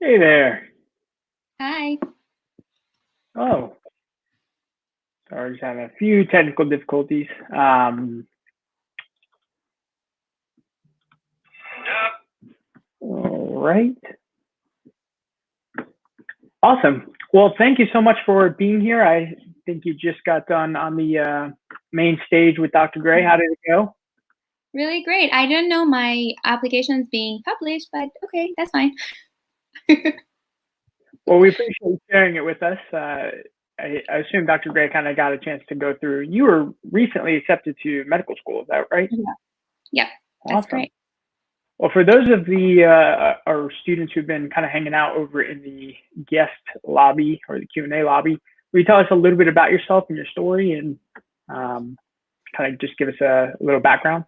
Hey there. Hi. Oh, sorry, just having a few technical difficulties. All right. Awesome. Well, thank you so much for being here. I think you just got done on the main stage with Dr. Gray. How did it go? Really great. I didn't know my application's being published, but okay, that's fine. Well, we appreciate you sharing it with us. I assume Dr. Gray kind of got a chance to go through. You were recently accepted to medical school, is that right? Yeah. Yep, that's Awesome. great. Well, for those of the our students who've been kind of hanging out over in the guest lobby or the Q&A lobby, will you tell us a little bit about yourself and your story, and um, kind of just give us a little background?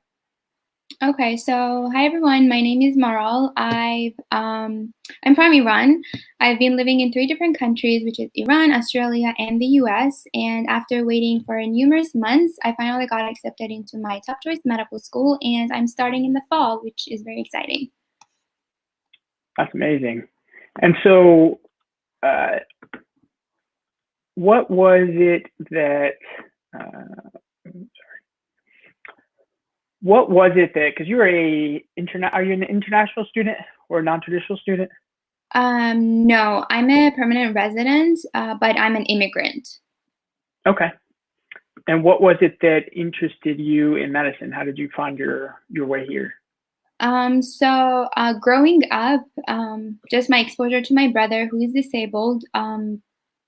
Okay, so hi everyone. My name is Maral. I'm from Iran. I've been living in three different countries, which is Iran, Australia, and the US. And after waiting for numerous months, I finally got accepted into my top choice medical school, and I'm starting in the fall, which is very exciting. That's amazing. And so, uh, what was it that? What was it that? Because you're are you an international student or a non-traditional student? No, I'm a permanent resident, but I'm an immigrant. Okay. And what was it that interested you in medicine? How did you find your way here? Growing up, just my exposure to my brother, who is disabled,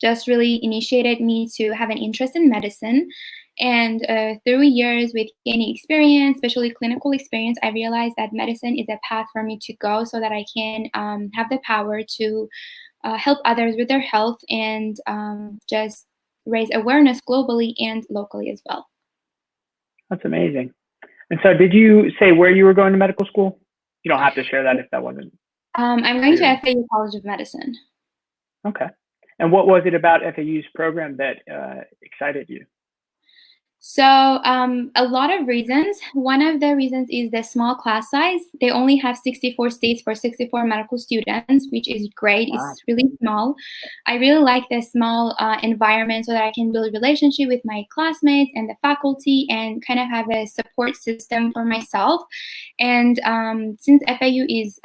just really initiated me to have an interest in medicine. And through years with gaining experience, especially clinical experience, I realized that medicine is a path for me to go so that I can have the power to help others with their health and just raise awareness globally and locally as well. That's amazing. And so, did you say where you were going to medical school? You don't have to share that if that wasn't I'm going to clear. FAU College of Medicine. Okay. And what was it about FAU's program that excited you? A lot of reasons. One of the reasons is the small class size. They only have 64 seats for 64 medical students, which is great. Wow, It's really small. I really like the small environment so that I can build relationship with my classmates and the faculty and kind of have a support system for myself. And since FAU is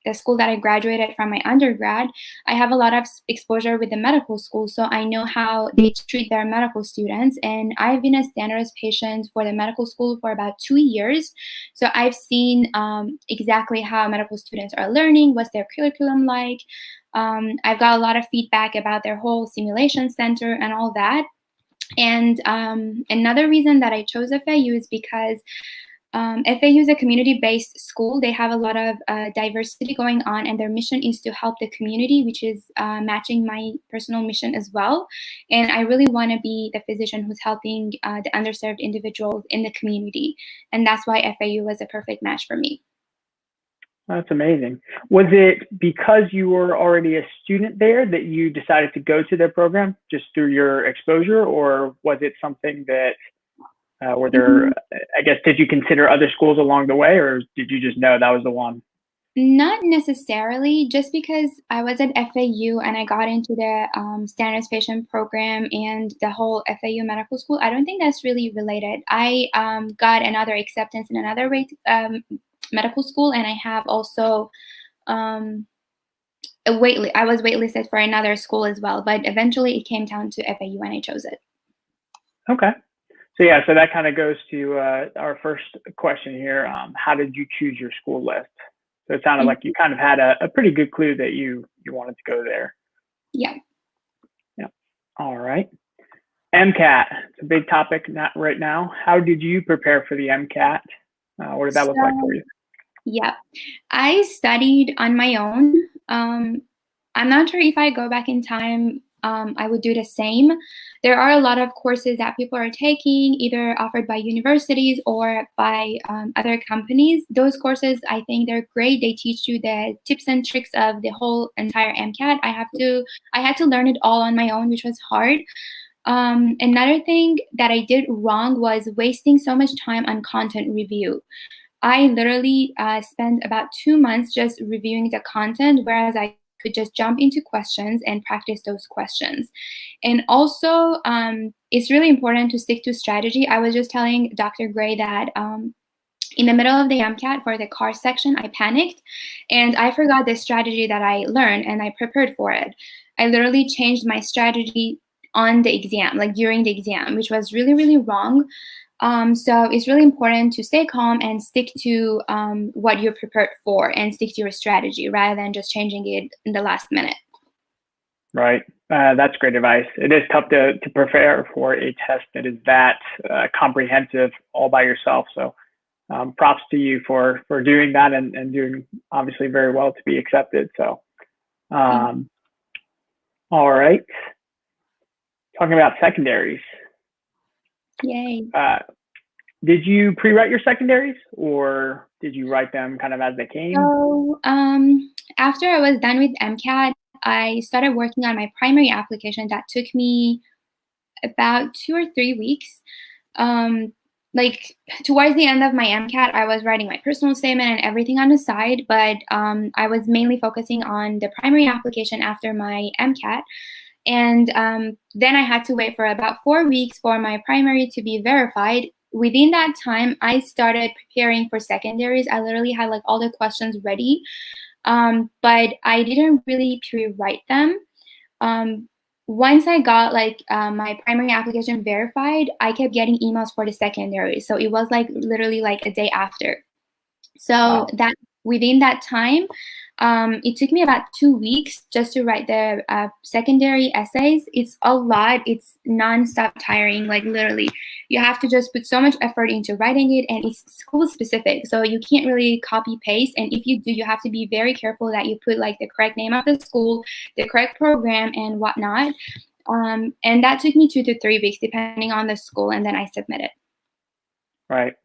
the school that I graduated from my undergrad, I have a lot of exposure with the medical school, so I know how they treat their medical students. And I've been a standardized patient for the medical school for about 2 years. So I've seen exactly how medical students are learning, what's their curriculum like. I've got a lot of feedback about their whole simulation center and all that. And another reason that I chose FAU is because FAU is a community-based school. They have a lot of diversity going on, and their mission is to help the community, which is matching my personal mission as well. And I really want to be the physician who's helping the underserved individuals in the community. And that's why FAU was a perfect match for me. that's amazing. Was it because you were already a student there that you decided to go to their program just through your exposure, or was it something that were there? Mhm. I guess did you consider other schools along the way, or did you just know that was the one? Not necessarily, just because I was at FAU and I got into the standards patient program and the whole FAU medical school. I don't think that's really related. I got another acceptance in another medical school, and I have also um, I was waitlisted for another school as well. But eventually, it came down to FAU, and I chose it. Okay. So yeah, so that kind of goes to our first question here. How did you choose your school list? So it sounded like you kind of had a pretty good clue that you wanted to go there. Yeah. Yeah. All right. MCAT. It's a big topic not right now. How did you prepare for the MCAT? What did that look like for So you? yeah, I studied on my own. I'm not sure if I go back in time, I would do the same. There are a lot of courses that people are taking, either offered by universities or by other companies. Those courses, I think they're great. They teach you the tips and tricks of the whole entire MCAT. I had to learn it all on my own, which was hard. Another thing that I did wrong was wasting so much time on content review. I literally spent about 2 months just reviewing the content, whereas I could just jump into questions and practice those questions. And also, it's really important to stick to strategy. I was just telling Dr. Gray that in the middle of the MCAT for the car section, I panicked and I forgot the strategy that I learned and I prepared for it. I literally changed my strategy on the exam, like during the exam, which was really, really wrong. So it's really important to stay calm and stick to what you're prepared for and stick to your strategy rather than just changing it in the last minute. Right. That's great advice. It is tough to prepare for a test that is that comprehensive all by yourself. So props to you for doing that and doing obviously very well to be accepted. So, all right. Talking about secondaries. Yay. Did you pre-write your secondaries or did you write them kind of as they came? So after I was done with MCAT, I started working on my primary application. That took me about 2 or 3 weeks. Like towards the end of my MCAT, I was writing my personal statement and everything on the side, but I was mainly focusing on the primary application after my MCAT. And then I had to wait for about 4 weeks for my primary to be verified. Within that time, I started preparing for secondaries. I literally had like all the questions ready, but I didn't really pre-write them. Once I got like my primary application verified, I kept getting emails for the secondary. So it was like literally like a day after. So Wow. that within that time, it took me about 2 weeks just to write the secondary essays. It's a lot. It's nonstop tiring. Like literally, you have to just put so much effort into writing it, and it's school specific. So you can't really copy paste. And if you do, you have to be very careful that you put like the correct name of the school, the correct program, and whatnot. And that took me 2 to 3 weeks, depending on the school, and then I submitted. Right.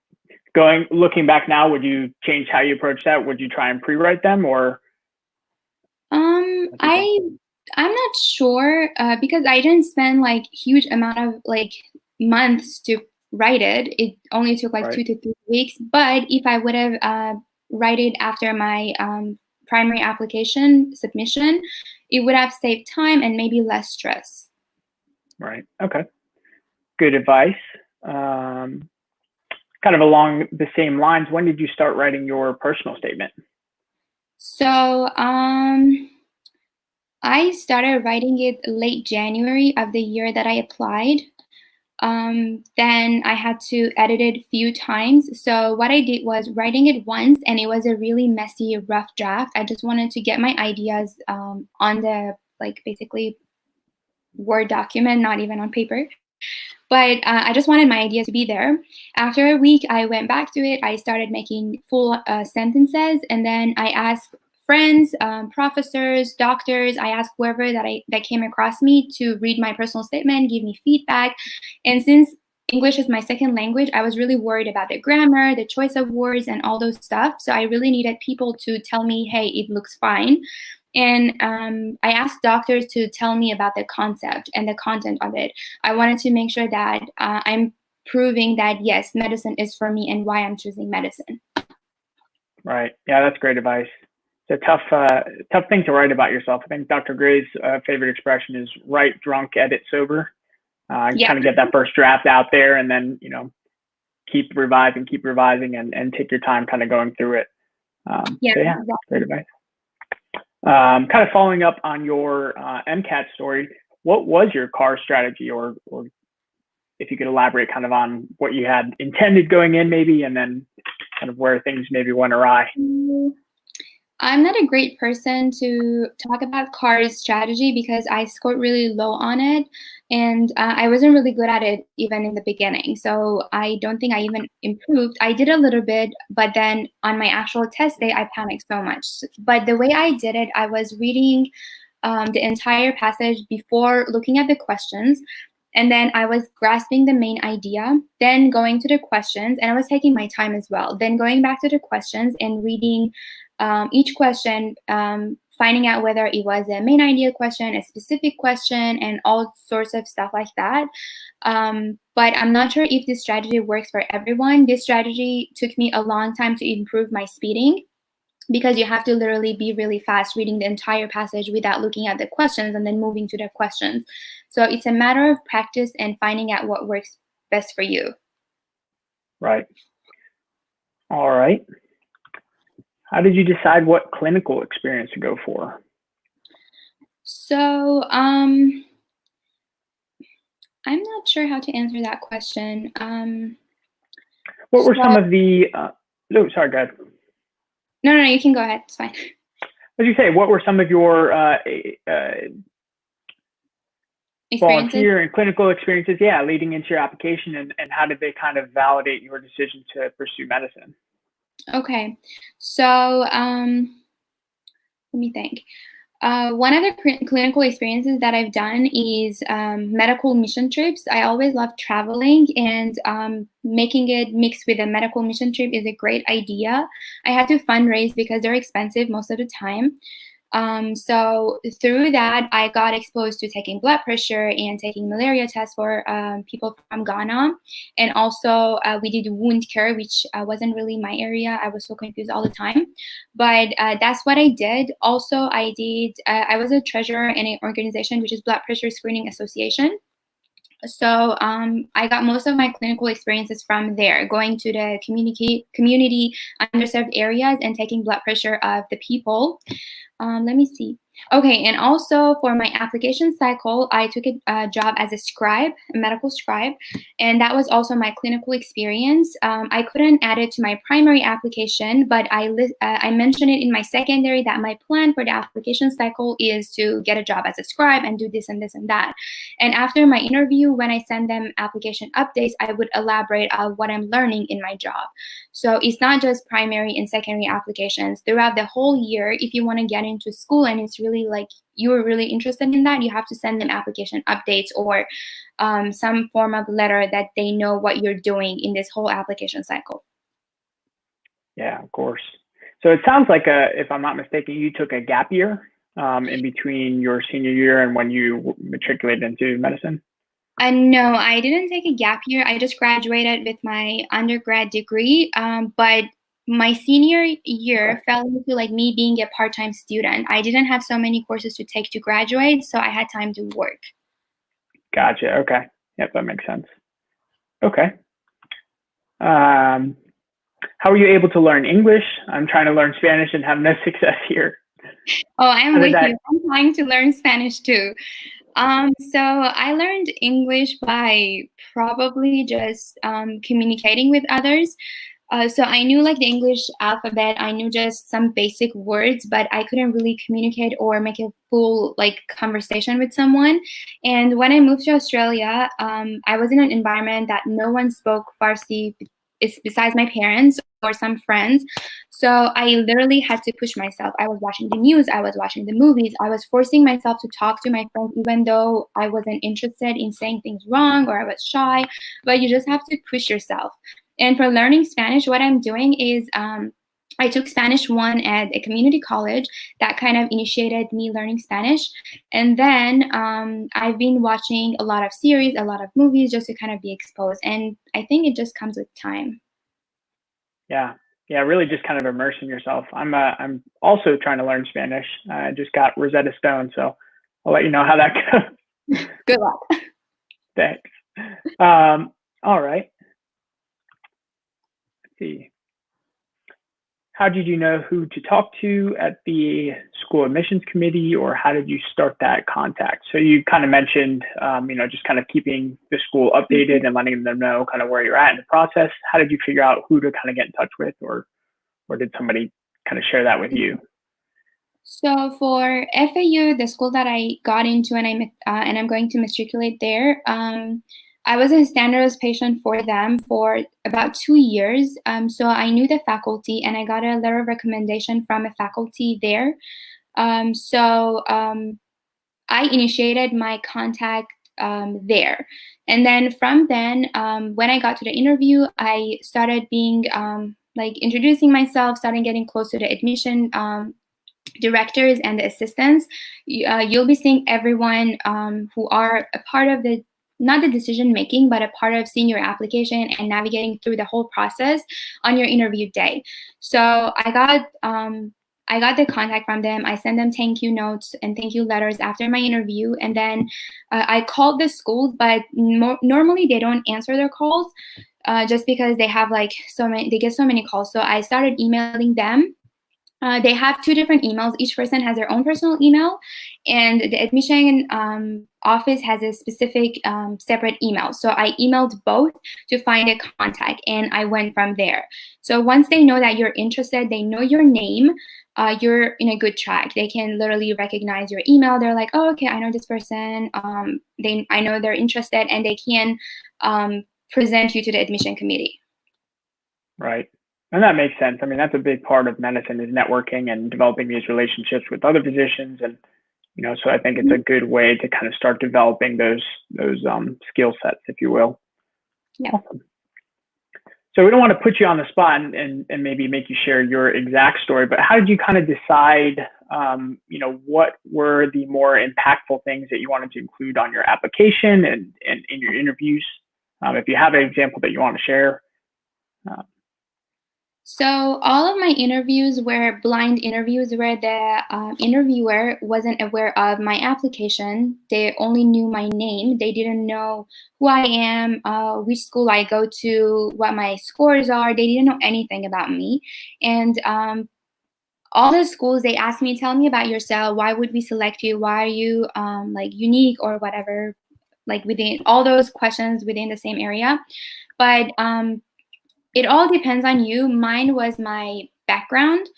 Looking back now, would you change how you approach that? Would you try and pre-write them or? I'm not sure because I didn't spend like huge amount of like months to write it. It only took like 2 to 3 weeks. But if I would have write it after my primary application submission, it would have saved time and maybe less stress. Right. Okay. Good advice. Kind of along the same lines, when did you start writing your personal statement? So I started writing it late January of the year that I applied. Then I had to edit it a few times. So what I did was writing it once, and it was a really messy, rough draft. I just wanted to get my ideas on the like basically Word document, not even on paper. But I just wanted my idea to be there. After a week, I went back to it. I started making full sentences, and then I asked friends, professors, doctors. I asked whoever that came across me to read my personal statement, give me feedback. And since English is my second language, I was really worried about the grammar, the choice of words, and all those stuff. So I really needed people to tell me, hey, it looks fine. And I asked doctors to tell me about the concept and the content of it. I wanted to make sure that I'm proving that, yes, medicine is for me and why I'm choosing medicine. Right. Yeah, that's great advice. It's a tough thing to write about yourself. I think Dr. Gray's favorite expression is write drunk, edit sober. Kind of get that first draft out there and then, keep revising and take your time kind of going through it. Exactly. Great advice. Kind of following up on your MCAT story, what was your car strategy, or if you could elaborate kind of on what you had intended going in maybe, and then kind of where things maybe went awry? I'm not a great person to talk about car strategy because I scored really low on it, and I wasn't really good at it even in the beginning. So I don't think I even improved. I did a little bit, but then on my actual test day, I panicked so much. But the way I did it, I was reading the entire passage before looking at the questions. And then I was grasping the main idea, then going to the questions, and I was taking my time as well. Then going back to the questions and reading each question, finding out whether it was a main idea question, a specific question, and all sorts of stuff like that. But I'm not sure if this strategy works for everyone. This strategy took me a long time to improve my speeding. because you have to literally be really fast reading the entire passage without looking at the questions and then moving to the questions. So it's a matter of practice and finding out what works best for you. Right. All right. How did you decide what clinical experience to go for? So I'm not sure how to answer that question. What were some of the, oh, sorry, go ahead. No, you can go ahead. It's fine. As you say, what were some of your volunteer and clinical experiences, leading into your application, and how did they kind of validate your decision to pursue medicine? Okay, so let me think. One of the clinical experiences that I've done is medical mission trips. I always love traveling, and making it mixed with a medical mission trip is a great idea. I had to fundraise because they're expensive most of the time. So through that, I got exposed to taking blood pressure and taking malaria tests for people from Ghana. And also we did wound care, which wasn't really my area. I was so confused all the time. But that's what I did. Also, I was a treasurer in an organization, which is Blood Pressure Screening Association. So I got most of my clinical experiences from there, going to the community underserved areas and taking blood pressure of the people. Let me see. Okay, and also for my application cycle, I took a job as a scribe, a medical scribe, and that was also my clinical experience. I couldn't add it to my primary application, but I mentioned it in my secondary that my plan for the application cycle is to get a job as a scribe and do this and this and that. And after my interview, when I send them application updates, I would elaborate on what I'm learning in my job. So it's not just primary and secondary applications. Throughout the whole year, if you want to get into school and it's really like you're really interested in that, you have to send them application updates or some form of letter that they know what you're doing in this whole application cycle. Yeah, of course. So it sounds like, if I'm not mistaken, you took a gap year in between your senior year and when you matriculated into medicine? No, I didn't take a gap year. I just graduated with my undergrad degree, but my senior year fell into like me being a part-time student. I didn't have so many courses to take to graduate, so I had time to work. Gotcha. Okay. Yep, that makes sense. Okay. How were you able to learn English? I'm trying to learn Spanish and have no success here. Oh, I'm with you. I'm trying to learn Spanish too. So I learned English by probably just communicating with others. So I knew like the English alphabet, I knew just some basic words, but I couldn't really communicate or make a full like conversation with someone. And when I moved to Australia, I was in an environment that no one spoke Farsi besides my parents or some friends. So I literally had to push myself. I was watching the news, I was watching the movies, I was forcing myself to talk to my friends, even though I wasn't interested in saying things wrong or I was shy. But you just have to push yourself. And for learning Spanish, what I'm doing is I took Spanish 1 at a community college that kind of initiated me learning Spanish. And then I've been watching a lot of series, a lot of movies just to kind of be exposed. And I think it just comes with time. Yeah. Yeah, really just kind of immersing yourself. I'm also trying to learn Spanish. I just got Rosetta Stone, so I'll let you know how that goes. Good luck. Thanks. All right. See. How did you know who to talk to at the school admissions committee, or how did you start that contact? So you kind of mentioned, just kind of keeping the school updated and letting them know kind of where you're at in the process. How did you figure out who to kind of get in touch with, or did somebody kind of share that with you? So for FAU, the school that I got into, and I'm going to matriculate there, I was a standardized patient for them for about 2 years. So I knew the faculty and I got a letter of recommendation from a faculty there. So I initiated my contact there. And then from then, when I got to the interview, I started being introducing myself, starting getting close to the admission directors and the assistants. You'll be seeing everyone who are a part of the, not the decision making, but a part of seeing your application and navigating through the whole process on your interview day. So I got I got the contact from them. I sent them thank you notes and thank you letters after my interview. And then I called the schools, but normally they don't answer their calls just because they have like they get so many calls. So I started emailing them. They have 2 different emails. Each person has their own personal email, and the admission office has a specific separate email. So I emailed both to find a contact, and I went from there. So once they know that you're interested, they know your name, you're in a good track. They can literally recognize your email. They're like, oh, okay, I know this person. I know they're interested, and they can present you to the admission committee. Right. And that makes sense. I mean, that's a big part of medicine is networking and developing these relationships with other physicians. And, so I think it's a good way to kind of start developing those skill sets, if you will. Yeah. Awesome. So we don't want to put you on the spot and maybe make you share your exact story, but how did you kind of decide, what were the more impactful things that you wanted to include on your application and in your interviews? If you have an example that you want to share. So all of my interviews were blind interviews where the interviewer wasn't aware of my application. They only knew my name. They didn't know who I am, which school I go to, what my scores are. They didn't know anything about me. And all the schools, they asked me, tell me about yourself. Why would we select you? Why are you like unique or whatever, like within all those questions within the same area. But it all depends on you. Mine was my background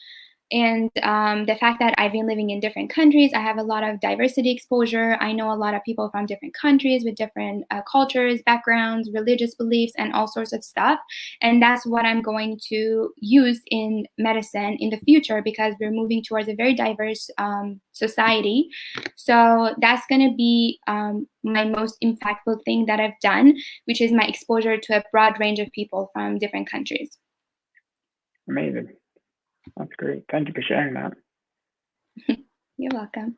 and the fact that I've been living in different countries. I have a lot of diversity exposure. I know a lot of people from different countries with different cultures, backgrounds, religious beliefs, and all sorts of stuff. And that's what I'm going to use in medicine in the future because we're moving towards a very diverse society. So that's going to be my most impactful thing that I've done, which is my exposure to a broad range of people from different countries. Amazing. That's great. Thank you for sharing that. You're welcome.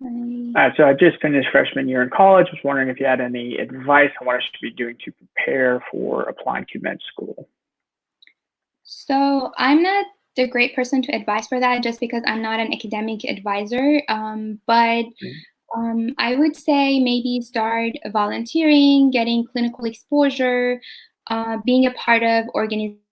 So I just finished freshman year in college. I was wondering if you had any advice on what I should be doing to prepare for applying to med school. So I'm not the great person to advise for that just because I'm not an academic advisor. But I would say maybe start volunteering, getting clinical exposure, being a part of organizations,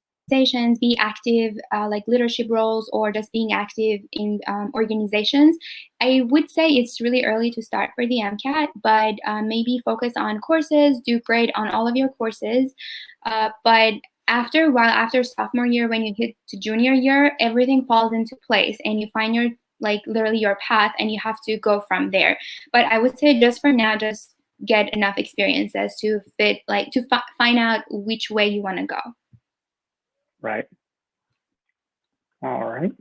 be active like leadership roles or just being active in organizations. I would say it's really early to start for the MCAT, but maybe focus on courses, do great on all of your courses. But after sophomore year, when you hit to junior year, everything falls into place and you find your literally your path and you have to go from there. But I would say just for now, just get enough experiences to fit, find out which way you want to go. Right. All right.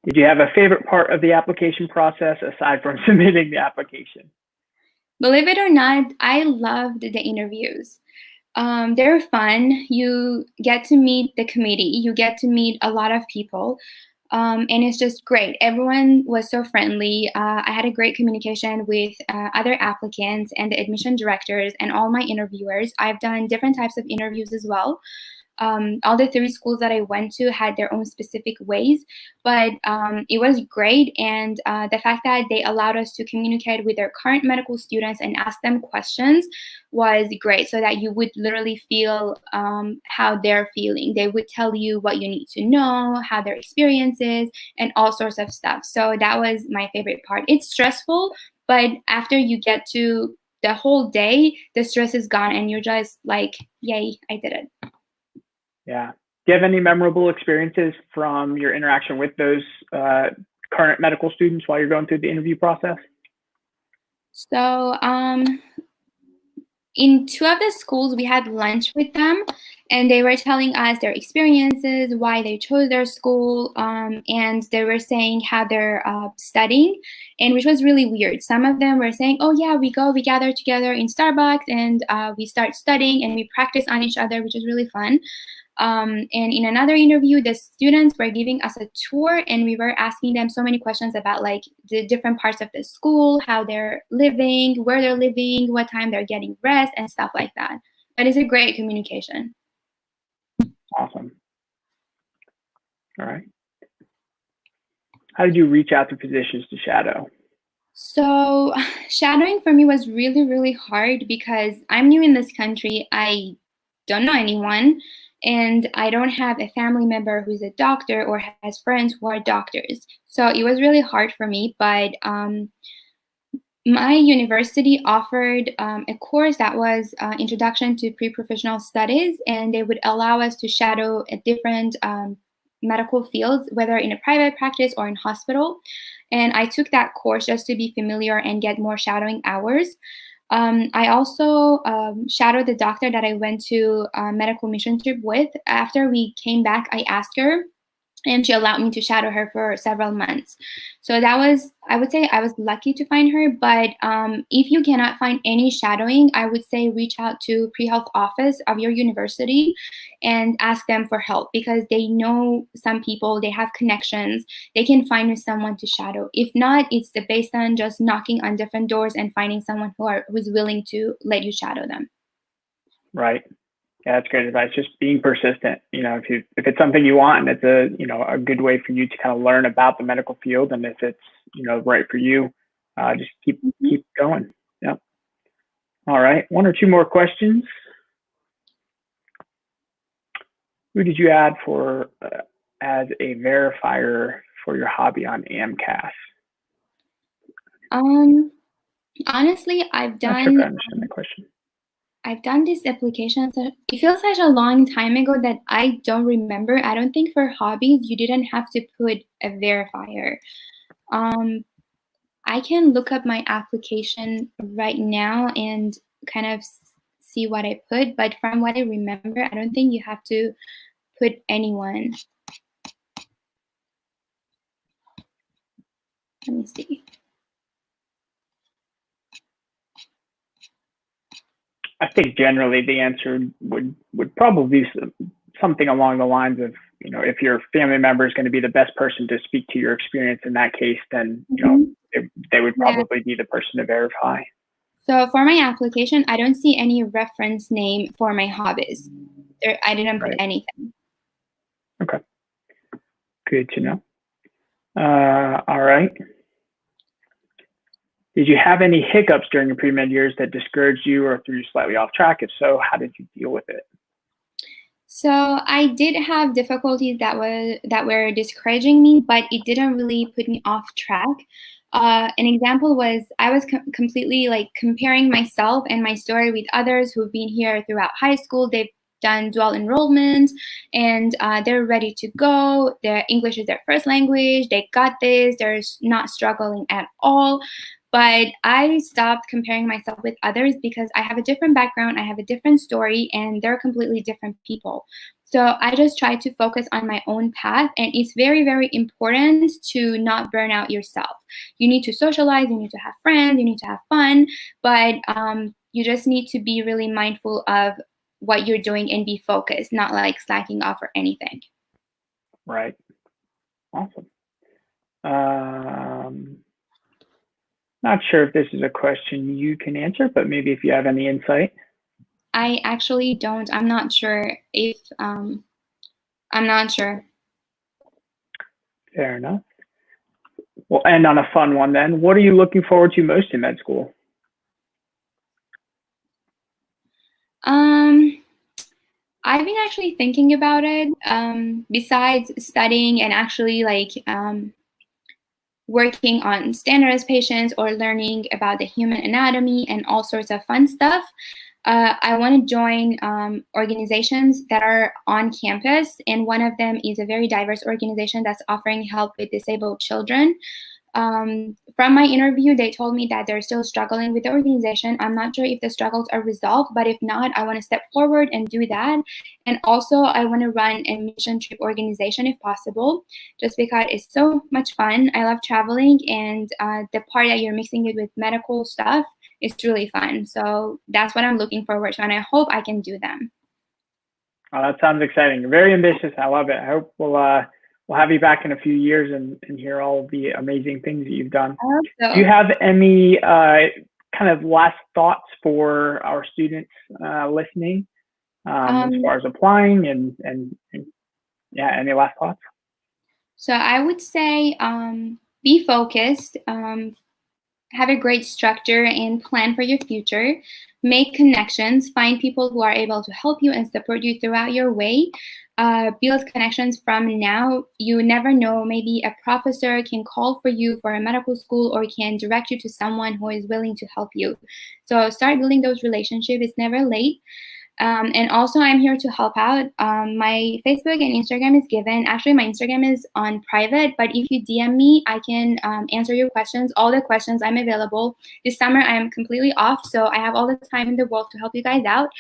Did you have a favorite part of the application process aside from submitting the application? Believe it or not, I loved the interviews. They're fun. You get to meet the committee. You get to meet a lot of people. And it's just great. Everyone was so friendly. I had a great communication with other applicants and the admission directors and all my interviewers. I've done different types of interviews as well. All the 3 schools that I went to had their own specific ways, but it was great. And the fact that they allowed us to communicate with their current medical students and ask them questions was great, so that you would literally feel how they're feeling. They would tell you what you need to know, how their experience is, and all sorts of stuff. So that was my favorite part. It's stressful, but after you get to the whole day, the stress is gone and you're just like, yay, I did it. Yeah. Do you have any memorable experiences from your interaction with those current medical students while you're going through the interview process? So in 2 of the schools, we had lunch with them, and they were telling us their experiences, why they chose their school, and they were saying how they're studying, and which was really weird. Some of them were saying, oh yeah, we gather together in Starbucks, and we start studying, and we practice on each other, which is really fun. And in another interview, the students were giving us a tour, and we were asking them so many questions about the different parts of the school, how they're living, where they're living, what time they're getting rest, and stuff like that. But it's a great communication. Awesome. All right. How did you reach out to physicians to shadow? So shadowing for me was really, really hard because I'm new in this country. I don't know anyone, and I don't have a family member who's a doctor or has friends who are doctors. So it was really hard for me, but my university offered a course that was Introduction to Pre-Professional Studies, and they would allow us to shadow at different medical fields, whether in a private practice or in hospital. And I took that course just to be familiar and get more shadowing hours. I also shadowed the doctor that I went to a medical mission trip with. After we came back, I asked her, and she allowed me to shadow her for several months. So that was, I would say I was lucky to find her, but if you cannot find any shadowing, I would say reach out to pre-health office of your university and ask them for help, because they know some people, they have connections, they can find you someone to shadow. If not, it's based on just knocking on different doors and finding someone who's willing to let you shadow them. Right. Yeah, that's great advice. Just being persistent. If it's something you want and it's a good way for you to kind of learn about the medical field, and if it's right for you, just keep going. Yep. All right. One or two more questions. Who did you add for as a verifier for your hobby on MCAT? Honestly, I've Not sure if I done understand the question. this application. So it feels such a long time ago that I don't remember. I don't think for hobbies you didn't have to put a verifier. I can look up my application right now and kind of see what I put, but from what I remember, I don't think you have to put anyone. Let me see. I think generally the answer would probably be something along the lines of, if your family member is going to be the best person to speak to your experience in that case, then they would probably be the person to verify. So for my application, I don't see any reference name for my hobbies. I didn't put anything. Okay. Good to know. All right. Did you have any hiccups during your pre-med years that discouraged you or threw you slightly off track? If so, how did you deal with it? So I did have difficulties that were discouraging me, but it didn't really put me off track. An example was I was completely comparing myself and my story with others who've been here throughout high school. They've done dual enrollment and they're ready to go. Their English is their first language. They got this. They're not struggling at all. But I stopped comparing myself with others because I have a different background, I have a different story, and they're completely different people. So I just try to focus on my own path, and it's very, very important to not burn out yourself. You need to socialize, you need to have friends, you need to have fun, but you just need to be really mindful of what you're doing and be focused, not slacking off or anything. Right. Awesome. Not sure if this is a question you can answer, but maybe if you have any insight. I actually don't. I'm not sure if, I'm not sure. Fair enough. We'll end on a fun one then. What are you looking forward to most in med school? I've been actually thinking about it. Besides studying and actually working on standardized patients or learning about the human anatomy and all sorts of fun stuff, I want to join organizations that are on campus, and one of them is a very diverse organization that's offering help with disabled children. From my interview, they told me that they're still struggling with the organization. I'm not sure if the struggles are resolved, but if not, I want to step forward and do that. And also, I want to run a mission trip organization if possible, just because it's so much fun. I love traveling, and the part that you're mixing it with medical stuff is really fun. So that's what I'm looking forward to, and I hope I can do them. Oh, that sounds exciting. Very ambitious. I love it. I hope we'll have you back in a few years and hear all the amazing things that you've done. I hope so. Do you have any kind of last thoughts for our students listening as far as applying and yeah, any last thoughts? So I would say be focused, have a great structure and plan for your future, make connections, find people who are able to help you and support you throughout your way. Build connections from now. You never know, maybe a professor can call for you for a medical school or can direct you to someone who is willing to help you. So start building those relationships. It's never late. And also, I'm here to help out. My Facebook and Instagram is given. Actually, my Instagram is on private, but if you DM me, I can answer your questions. All the questions, I'm available. This summer, I am completely off, so I have all the time in the world to help you guys out.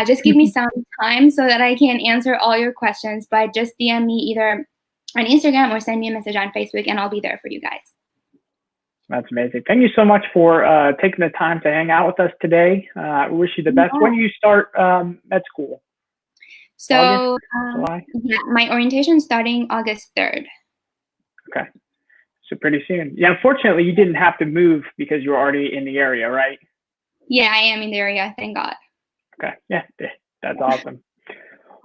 Just give me some time so that I can answer all your questions, but just DM me either on Instagram or send me a message on Facebook, and I'll be there for you guys. That's amazing. Thank you so much for taking the time to hang out with us today. I wish you the best. When do you start med school? So yeah, my orientation is starting August 3rd. Okay. So pretty soon. Yeah, unfortunately, you didn't have to move because you were already in the area, right? Yeah, I am in the area. Thank God. Okay. Yeah, that's awesome.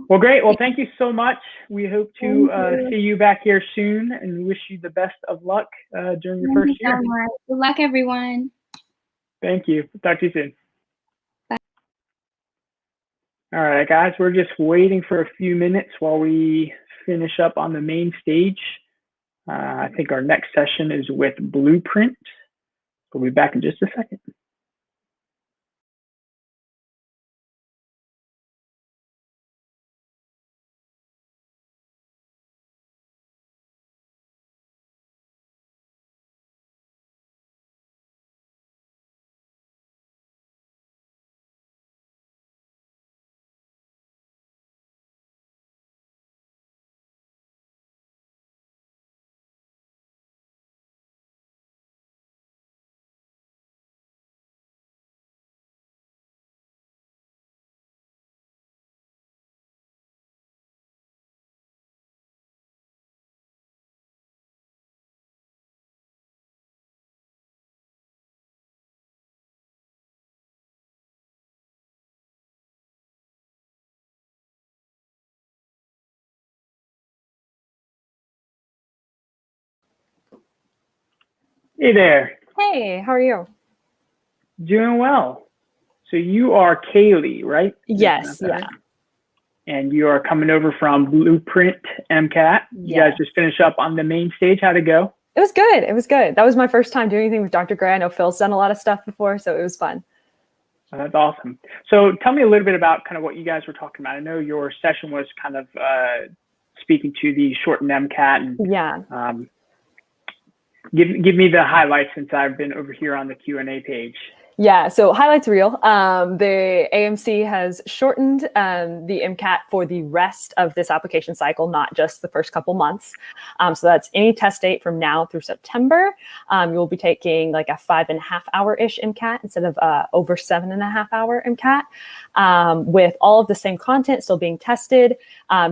Well, great. Well, thank you so much. We hope to see you back here soon and wish you the best of luck during your first year. Good luck, everyone. Thank you. Talk to you soon. Bye. All right, guys, we're just waiting for a few minutes while we finish up on the main stage. I think our next session is with Blueprint. We'll be back in just a second. Hey there. Hey, how are you? Doing well. So you are Kaylee, right? Yes, yeah. And you are coming over from Blueprint MCAT. You guys just finished up on the main stage. How'd it go? It was good. It was good. That was my first time doing anything with Dr. Gray. I know Phil's done a lot of stuff before, so it was fun. Oh, that's awesome. So tell me a little bit about kind of what you guys were talking about. I know your session was kind of speaking to the shortened MCAT. And, give me the highlights since I've been over here on the Q&A page. Yeah, so highlights reel. The AMC has shortened the MCAT for the rest of this application cycle, not just the first couple months. So that's any test date from now through September. You'll be taking like a 5.5-hour-ish MCAT instead of over 7.5-hour MCAT, with all of the same content still being tested,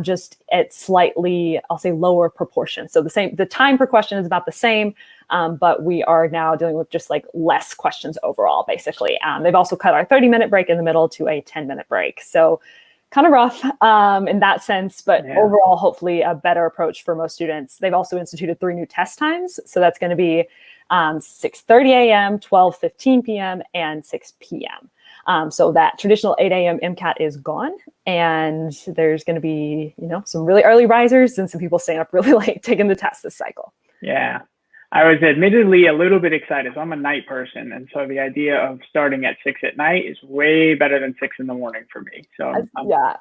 just at slightly, I'll say, lower proportion. So the time per question is about the same. But we are now dealing with just like less questions overall, basically. They've also cut our 30-minute break in the middle to a 10-minute break. So kind of rough in that sense, but overall, hopefully a better approach for most students. They've also instituted 3 new test times. So that's going to be 6:30 a.m., 12:15 p.m., and 6 p.m. So that traditional 8 a.m. MCAT is gone. And there's going to be, some really early risers and some people staying up really late taking the test this cycle. Yeah. I was admittedly a little bit excited. So I'm a night person. And so the idea of starting at 6 at night is way better than 6 in the morning for me. So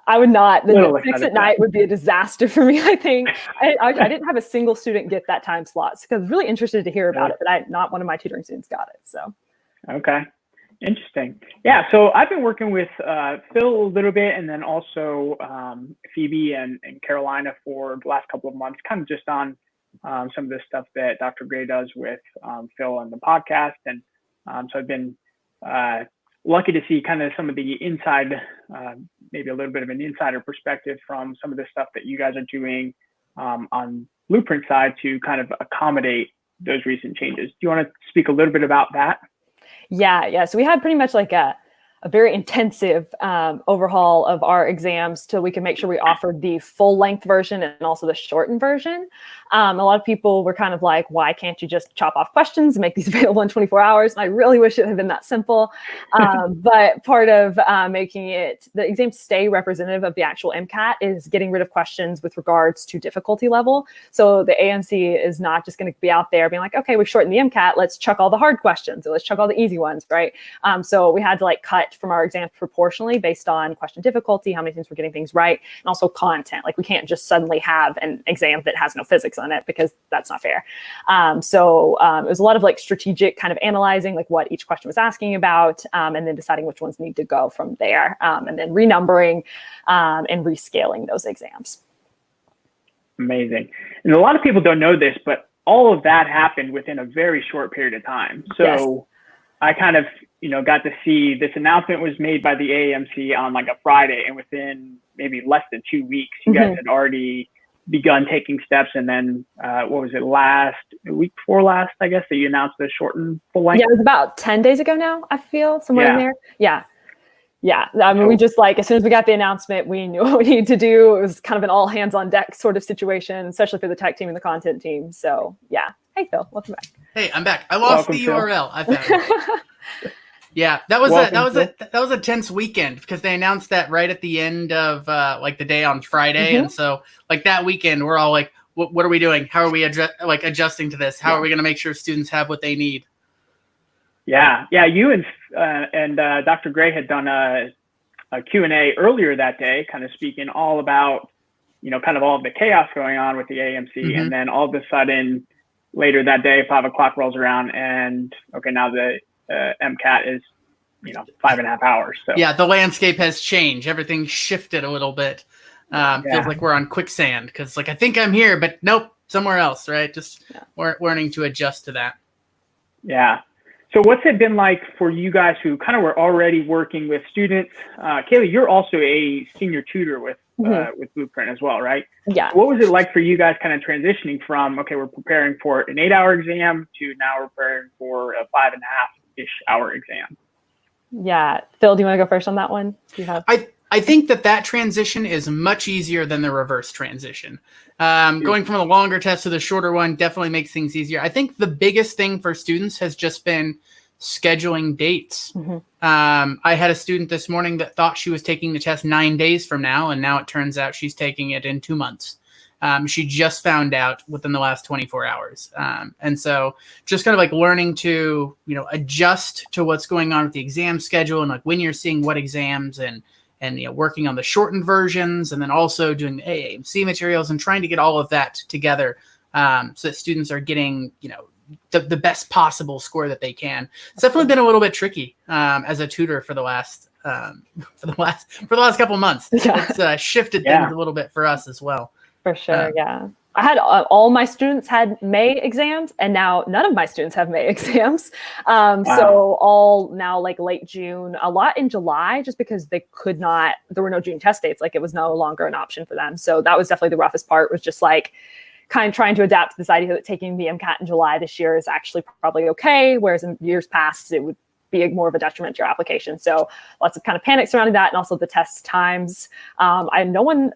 I would not. The 6 at night would be a disaster for me, I think. I didn't have a single student get that time slot because I was really interested to hear about it, but not one of my tutoring students got it. So. Okay. Interesting. Yeah. So I've been working with Phil a little bit and then also Phoebe and Carolina for the last couple of months, kind of just on some of the stuff that Dr. Gray does with Phil on the podcast. And so I've been lucky to see kind of some of the inside, maybe a little bit of an insider perspective from some of the stuff that you guys are doing on Blueprint side to kind of accommodate those recent changes. Do you want to speak a little bit about that? Yeah. So we had pretty much like a a very intensive overhaul of our exams till we can make sure we offered the full length version and also the shortened version. A lot of people were kind of like, why can't you just chop off questions and make these available in 24 hours? And I really wish it had been that simple. But part of making the exams stay representative of the actual MCAT is getting rid of questions with regards to difficulty level. So the AMC is not just going to be out there being like, okay, we've shortened the MCAT, let's chuck all the hard questions, or let's chuck all the easy ones, right? So we had to like cut from our exams proportionally based on question difficulty, how many students were getting things right, and also content. Like we can't just suddenly have an exam that has no physics on it because that's not fair. So it was a lot of like strategic kind of analyzing like what each question was asking about, and then deciding which ones need to go from there, and then renumbering and rescaling those exams. Amazing. And a lot of people don't know this, but all of that happened within a very short period of time. So yes. I kind of, got to see this announcement was made by the AAMC on like a Friday, and within maybe less than 2 weeks, you guys had already begun taking steps. And then what was it, week before last, I guess, that you announced the shortened full length? Yeah, it was about 10 days ago now, I feel, somewhere in there. Yeah. I mean, we just like, as soon as we got the announcement, we knew what we needed to do. It was kind of an all hands on deck sort of situation, especially for the tech team and the content team. So yeah. Hey, Phil, welcome back. Hey, I'm back. I lost the URL. I found it. Yeah, that was a tense weekend because they announced that right at the end of like the day on Friday, and so like that weekend we're all like, what are we doing? How are we adjusting to this? How are we going to make sure students have what they need? Yeah. You and Dr. Gray had done a Q&A earlier that day, kind of speaking all about kind of all of the chaos going on with the AMC, and then all of a sudden later that day, 5 o'clock rolls around, and okay, now the MCAT is 5.5 hours. So yeah, the landscape has changed. Everything shifted a little bit. Feels like we're on quicksand because like I think I'm here, but nope, somewhere else, right? Just learning to adjust to that. Yeah. So what's it been like for you guys who kind of were already working with students? Kaylee, you're also a senior tutor with Blueprint as well, right? Yeah. What was it like for you guys kind of transitioning from, okay, we're preparing for an 8-hour exam to now we're preparing for a 5.5-ish hour exam? Yeah. Phil, do you want to go first on that one? I think that transition is much easier than the reverse transition. Going from the longer test to the shorter one definitely makes things easier. I think the biggest thing for students has just been scheduling dates. I had a student this morning that thought she was taking the test 9 days from now, and now it turns out she's taking it in 2 months. She just found out within the last 24 hours. And so just kind of like learning to, adjust to what's going on with the exam schedule and like when you're seeing what exams and working on the shortened versions, and then also doing the AAMC materials and trying to get all of that together so that students are getting, the best possible score that they can. It's definitely been a little bit tricky as a tutor for the last couple of months. Yeah. It's shifted things a little bit for us as well. For sure, yeah. I had all my students had May exams, and now none of my students have May exams. So all now like late June, a lot in July, just because there were no June test dates. Like it was no longer an option for them. So that was definitely the roughest part, was just like kind of trying to adapt to this idea that taking the MCAT in July this year is actually probably okay. Whereas in years past, it would be more of a detriment to your application. So lots of kind of panic surrounding that, and also the test times. None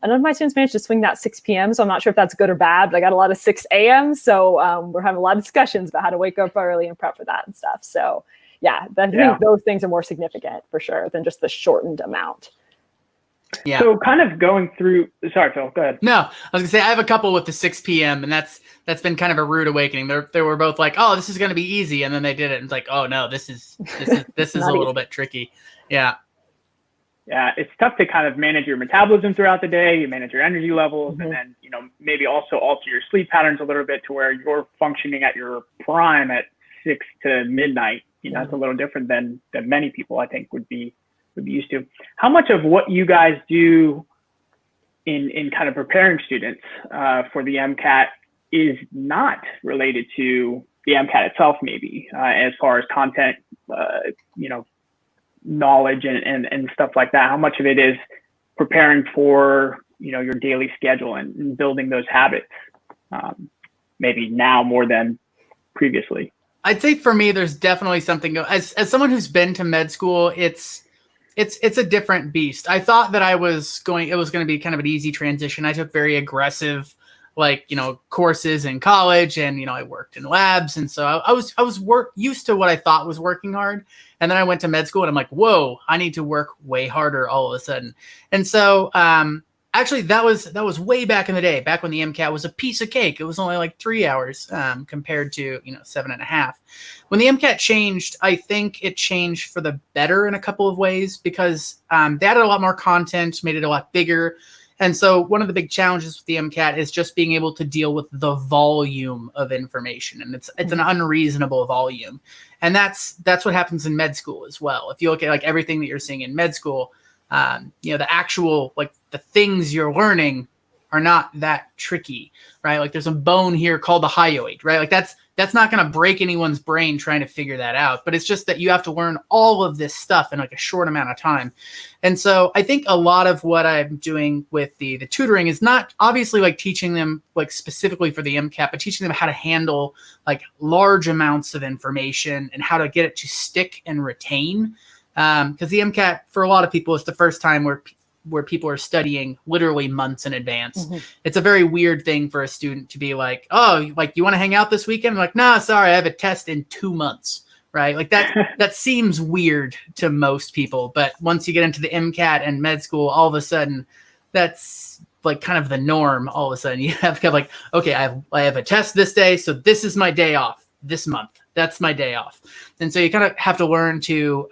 of my students managed to swing that 6 p.m. So I'm not sure if that's good or bad, but I got a lot of 6 a.m. So we're having a lot of discussions about how to wake up early and prep for that and stuff. So I think those things are more significant for sure than just the shortened amount. Yeah. So kind of going through, sorry, Phil, go ahead. No, I was gonna say I have a couple with the 6 p.m. and that's been kind of a rude awakening. They were both like, oh, this is gonna be easy, and then they did it and it's like, oh no, this is a little bit tricky. Yeah. Yeah, it's tough to kind of manage your metabolism throughout the day. You manage your energy levels, and then maybe also alter your sleep patterns a little bit to where you're functioning at your prime at 6 to midnight. It's a little different than many people I think would be used to. How much of what you guys do in kind of preparing students for the MCAT is not related to the MCAT itself, maybe as far as content, knowledge and stuff like that? How much of it is preparing for, your daily schedule and building those habits, maybe now more than previously? I'd say for me, there's definitely something as someone who's been to med school, it's a different beast. I thought that it was going to be kind of an easy transition. I took very aggressive, courses in college, and I worked in labs, and so I was used to what I thought was working hard. And then I went to med school, and I'm like, whoa, I need to work way harder all of a sudden. And so actually, that was way back in the day, back when the MCAT was a piece of cake. It was only like 3 hours compared to 7.5. When the MCAT changed, I think it changed for the better in a couple of ways, because they added a lot more content, made it a lot bigger. And so one of the big challenges with the MCAT is just being able to deal with the volume of information, and it's an unreasonable volume. And that's what happens in med school as well. If you look at like everything that you're seeing in med school, the actual the things you're learning are not that tricky, right? Like there's a bone here called the hyoid, right? Like that's not going to break anyone's brain trying to figure that out, but it's just that you have to learn all of this stuff in like a short amount of time. And so I think a lot of what I'm doing with the tutoring is not obviously like teaching them like specifically for the MCAT, but teaching them how to handle like large amounts of information and how to get it to stick and retain. Because the MCAT for a lot of people is the first time where people are studying literally months in advance. Mm-hmm. It's a very weird thing for a student to be like, oh, like you want to hang out this weekend? I'm like, no, sorry, I have a test in 2 months, right? Like that seems weird to most people. But once you get into the MCAT and med school, all of a sudden that's like kind of the norm. All of a sudden you have kind of like, okay, I have a test this day, so this is my day off this month. That's my day off. And so you kind of have to learn to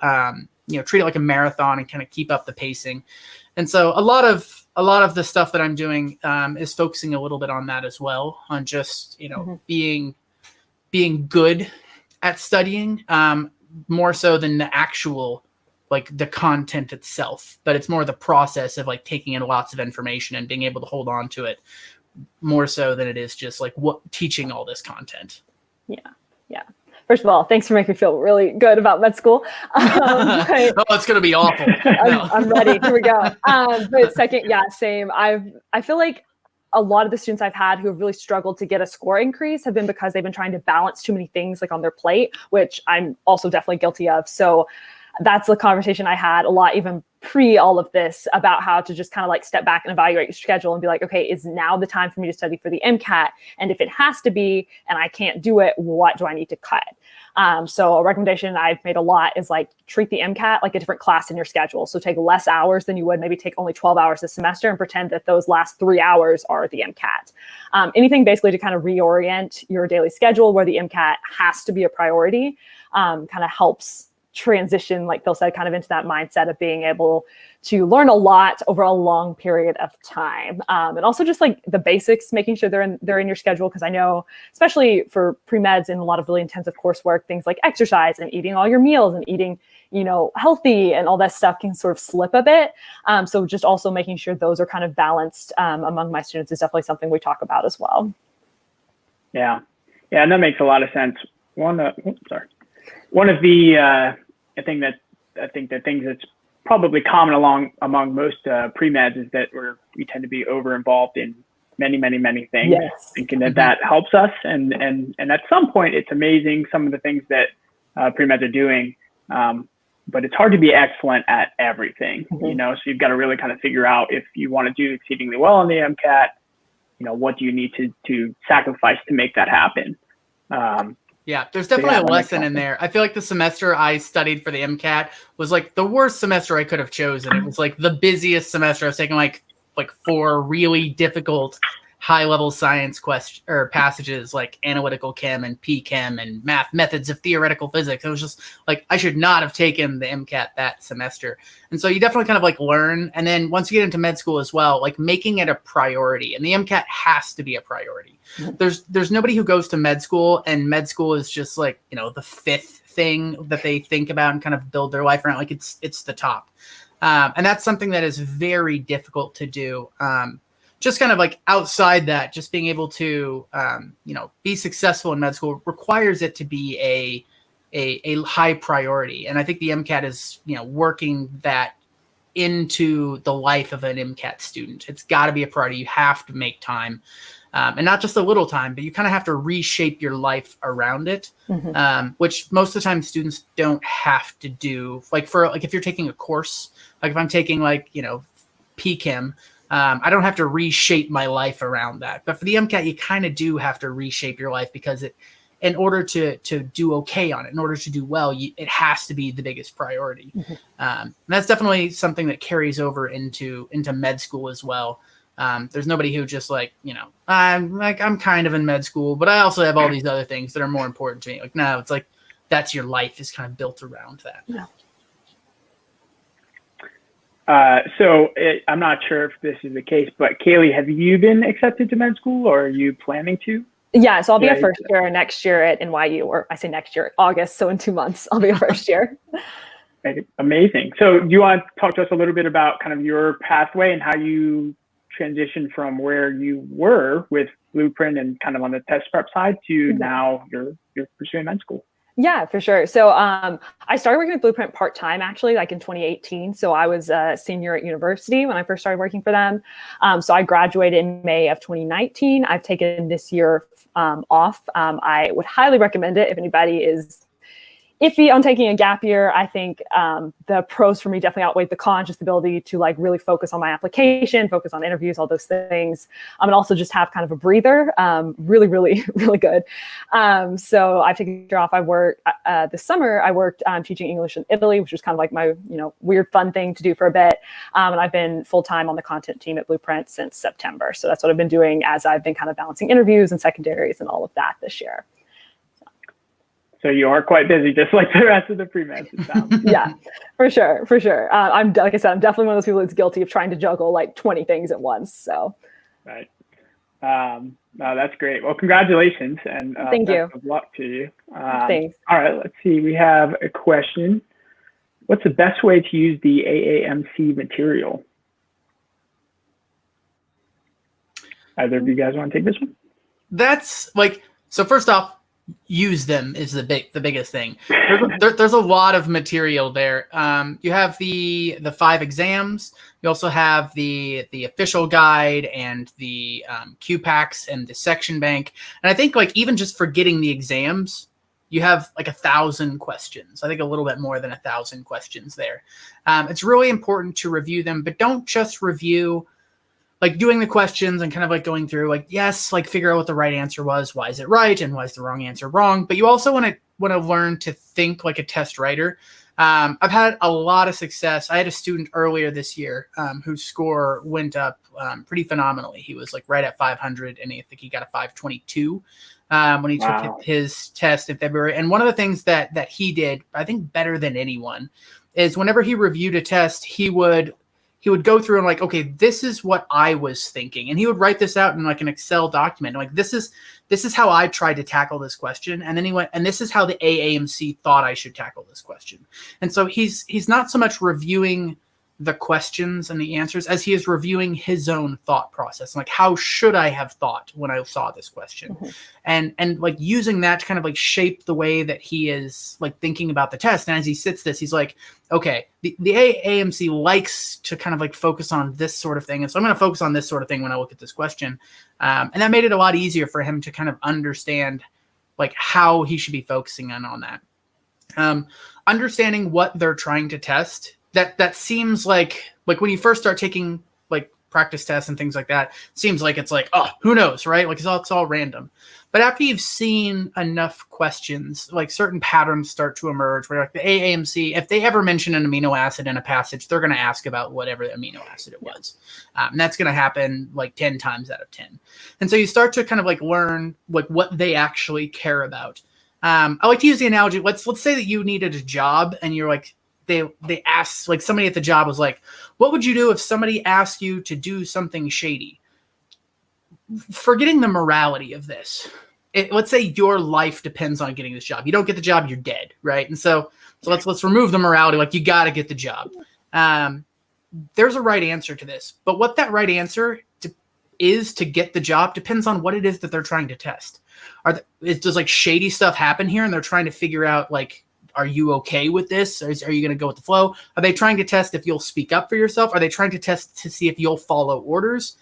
treat it like a marathon and kind of keep up the pacing. And so a lot of the stuff that I'm doing is focusing a little bit on that as well, on just mm-hmm. being good at studying, more so than the actual like the content itself. But it's more the process of like taking in lots of information and being able to hold on to it more so than it is just like teaching all this content. Yeah. First of all, thanks for making me feel really good about med school. It's going to be awful. I'm ready. Here we go. But second, same. I feel like a lot of the students I've had who have really struggled to get a score increase have been because they've been trying to balance too many things like on their plate, which I'm also definitely guilty of. So that's the conversation I had a lot, even pre all of this, about how to just kind of like step back and evaluate your schedule and be like, okay, is now the time for me to study for the MCAT? And if it has to be, and I can't do it, what do I need to cut? So a recommendation I've made a lot is like treat the MCAT like a different class in your schedule. So take less hours than you would maybe take only 12 hours this semester and pretend that those last 3 hours are the MCAT. Anything basically to kind of reorient your daily schedule where the MCAT has to be a priority kind of helps transition, like Phil said, kind of into that mindset of being able to learn a lot over a long period of time. And also just like the basics, making sure they're in your schedule. Because I know, especially for pre-meds and a lot of really intensive coursework, things like exercise and eating all your meals and eating, healthy and all that stuff can sort of slip a bit. So just also making sure those are kind of balanced among my students is definitely something we talk about as well. Yeah. And that makes a lot of sense. One of the I think the things that's probably common among most pre-meds is that we tend to be over involved in many things, yes. thinking that helps us. And at some point it's amazing some of the things that pre-meds are doing, but it's hard to be excellent at everything, mm-hmm. So you've got to really kind of figure out if you want to do exceedingly well on the MCAT, what do you need to sacrifice to make that happen? Yeah, there's definitely a lesson in there. I feel like the semester I studied for the MCAT was like the worst semester I could have chosen. It was like the busiest semester. I was taking like 4 really difficult high-level science passages like analytical chem and P-chem and math methods of theoretical physics. It was just like I should not have taken the MCAT that semester. And so you definitely kind of like learn. And then once you get into med school as well, like making it a priority. And the MCAT has to be a priority. There's nobody who goes to med school and med school is just like, the fifth thing that they think about and kind of build their life around. Like it's the top. And that's something that is very difficult to do. Just kind of like outside that, just being able to, be successful in med school requires it to be a high priority. And I think the MCAT is, working that into the life of an MCAT student. It's got to be a priority. You have to make time. And not just a little time, but you kind of have to reshape your life around it, which most of the time students don't have to do. Like if you're taking a course, like if I'm taking PChem, I don't have to reshape my life around that. But for the MCAT, you kind of do have to reshape your life because in order to do okay on it, in order to do well, it has to be the biggest priority. And that's definitely something that carries over into med school as well. There's nobody who just I'm kind of in med school, but I also have all these other things that are more important to me. Like, no, it's like that's your life is kind of built around that. Yeah. I'm not sure if this is the case, but Kaylee, have you been accepted to med school, or are you planning to? Yeah, so I'll be a first year next year at NYU, or I say next year, August. So in 2 months, I'll be a first year. Amazing. So do you want to talk to us a little bit about kind of your pathway and how you transitioned from where you were with Blueprint and kind of on the test prep side to now you're pursuing med school? Yeah, for sure. So I started working with Blueprint part-time, actually, like in 2018. So I was a senior at university when I first started working for them. So I graduated in May of 2019. I've taken this year off. I would highly recommend it if anybody is iffy on taking a gap year. I think the pros for me definitely outweigh the cons, just the ability to really focus on my application, focus on interviews, all those things. And also just have kind of a breather, really, really, really good. So I've taken a year off. I worked this summer, I worked teaching English in Italy, which was kind of like my, weird fun thing to do for a bit. And I've been full-time on the content team at Blueprint since September. So that's what I've been doing as I've been kind of balancing interviews and secondaries and all of that this year. So you are quite busy, just like the rest of the pre-med. Yeah, for sure, for sure. I'm like I said, I'm definitely one of those people that's guilty of trying to juggle 20 things at once. So, right. No, that's great. Well, congratulations, and thank you. Best of luck to you. Thanks. All right, let's see. We have a question. What's the best way to use the AAMC material? Either of you guys want to take this one? That's so. First off, use them is the biggest thing. There's a lot of material there. You have the 5 exams. You also have the official guide and the QPACs and the section bank. And I think even just for getting the exams, you have 1,000 questions. I think a little bit more than 1,000 questions there. It's really important to review them, but don't just review doing the questions and kind of going through figure out what the right answer was. Why is it right? And why is the wrong answer wrong? But you also want to learn to think like a test writer. I've had a lot of success. I had a student earlier this year whose score went up pretty phenomenally. He was right at 500, and I think he got a 522 when he took his test in February. And one of the things that he did, I think better than anyone, is whenever he reviewed a test, he would go through and okay, this is what I was thinking. And he would write this out in an Excel document. This is how I tried to tackle this question. And then he went, and this is how the AAMC thought I should tackle this question. And so he's not so much reviewing the questions and the answers as he is reviewing his own thought process. How should I have thought when I saw this question? And using that to kind of shape the way that he is thinking about the test. And as he sits this, he's okay, the AAMC likes to kind of focus on this sort of thing. And so I'm going to focus on this sort of thing when I look at this question. And that made it a lot easier for him to kind of understand how he should be focusing on that. Understanding what they're trying to test. That seems like when you first start taking practice tests and things like that, seems it's oh, who knows, right? It's all random. But after you've seen enough questions, certain patterns start to emerge where the AAMC, if they ever mention an amino acid in a passage, they're going to ask about whatever amino acid it was. And that's going to happen 10 times out of 10. And so you start to kind of learn what they actually care about. I like to use the analogy. Let's say that you needed a job and you're they asked, somebody at the job was what would you do if somebody asked you to do something shady? Forgetting the morality of this. Let's say your life depends on getting this job. You don't get the job, you're dead, right? And so let's remove the morality. You got to get the job. There's a right answer to this, but what that right answer is to get the job depends on what it is that they're trying to test. Does shady stuff happen here, and they're trying to figure out are you okay with this? Or are you going to go with the flow? Are they trying to test if you'll speak up for yourself? Are they trying to test to see if you'll follow orders?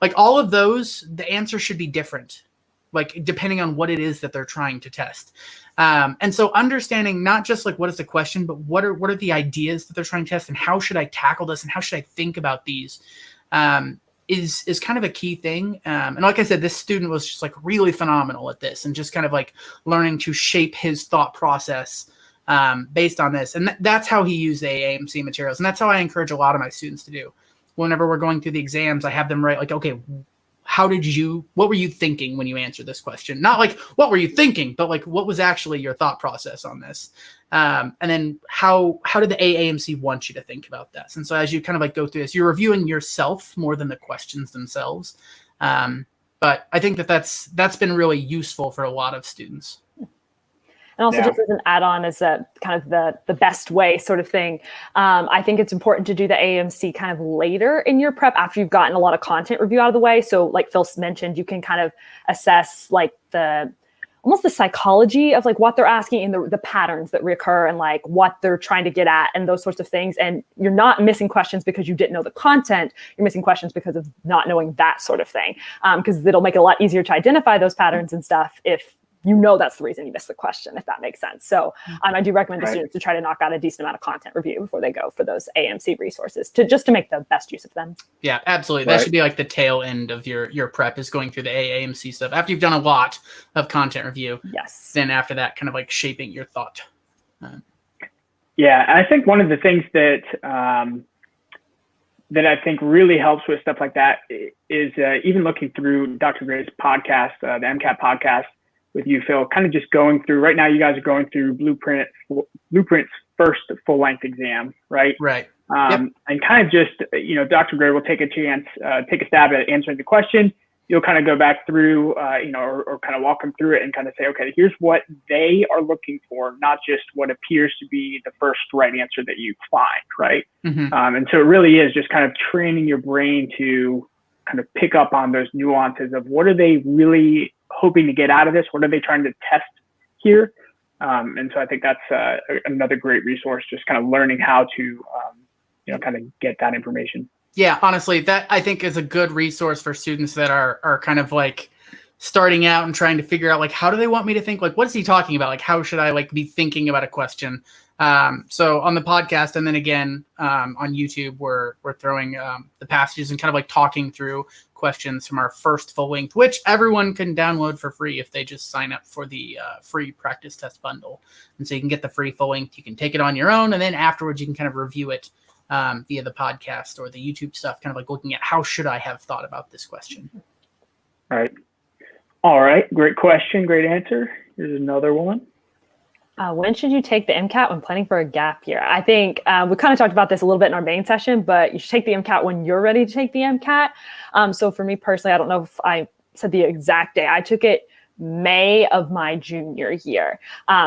like all of those, the answer should be different, like depending on what it is that they're trying to test. And so understanding not just like what is the question, but what are the ideas that they're trying to test, and how should I tackle this, and how should I think about these, is kind of a key thing. And like I said, this student was just like really phenomenal at this, and just kind of like learning to shape his thought process based on this. And that's how he used the AAMC materials. And that's how I encourage a lot of my students to do. Whenever we're going through the exams, I have them write like, okay, what were you thinking when you answered this question? Not like, what were you thinking, but like, what was actually your thought process on this? And then how did the AAMC want you to think about this? And so as you kind of like go through this, you're reviewing yourself more than the questions themselves. But I think that's been really useful for a lot of students. And also just as an add-on, as a kind of the best way sort of thing, I think it's important to do the AAMC kind of later in your prep after you've gotten a lot of content review out of the way. So like Phil mentioned, you can kind of assess like almost the psychology of like what they're asking and the patterns that recur and like what they're trying to get at and those sorts of things. And you're not missing questions because you didn't know the content. You're missing questions because of not knowing that sort of thing. Because it'll make it a lot easier to identify those patterns and stuff if you know that's the reason you missed the question, if that makes sense. So I do recommend to students to try to knock out a decent amount of content review before they go for those AMC resources just to make the best use of them. Yeah, absolutely. That should be like the tail end of your prep, is going through the AAMC stuff. After you've done a lot of content review, then after that, kind of like shaping your thought. Yeah, I think one of the things that that I think really helps with stuff like that is even looking through Dr. Gray's podcast, the MCAT podcast, with you, Phil, kind of just going through, right now you guys are going through Blueprint's first full-length exam, right? Right. And kind of just, Dr. Gray will take a stab at answering the question. You'll kind of go back through, or kind of walk them through it and kind of say, okay, here's what they are looking for, not just what appears to be the first right answer that you find, right? Mm-hmm. And so it really is just kind of training your brain to kind of pick up on those nuances of what are they really hoping to get out of this? What are they trying to test here? And so I think that's another great resource, just kind of learning how to, kind of get that information. Yeah, honestly, that I think is a good resource for students that are kind of like starting out and trying to figure out like, how do they want me to think? Like, what is he talking about? Like, how should I like be thinking about a question? So on the podcast, and then again on YouTube, we're throwing the passages and kind of like talking through questions from our first full length, which everyone can download for free if they just sign up for the free practice test bundle. And so you can get the free full length. You can take it on your own, and then afterwards you can kind of review it via the podcast or the YouTube stuff, kind of like looking at how should I have thought about this question. Right. All right. Great question. Great answer. Here's another one. When should you take the MCAT when planning for a gap year? I think we kind of talked about this a little bit in our main session, but you should take the MCAT when you're ready to take the MCAT. So for me personally, I don't know if I said the exact day. I took it May of my junior year.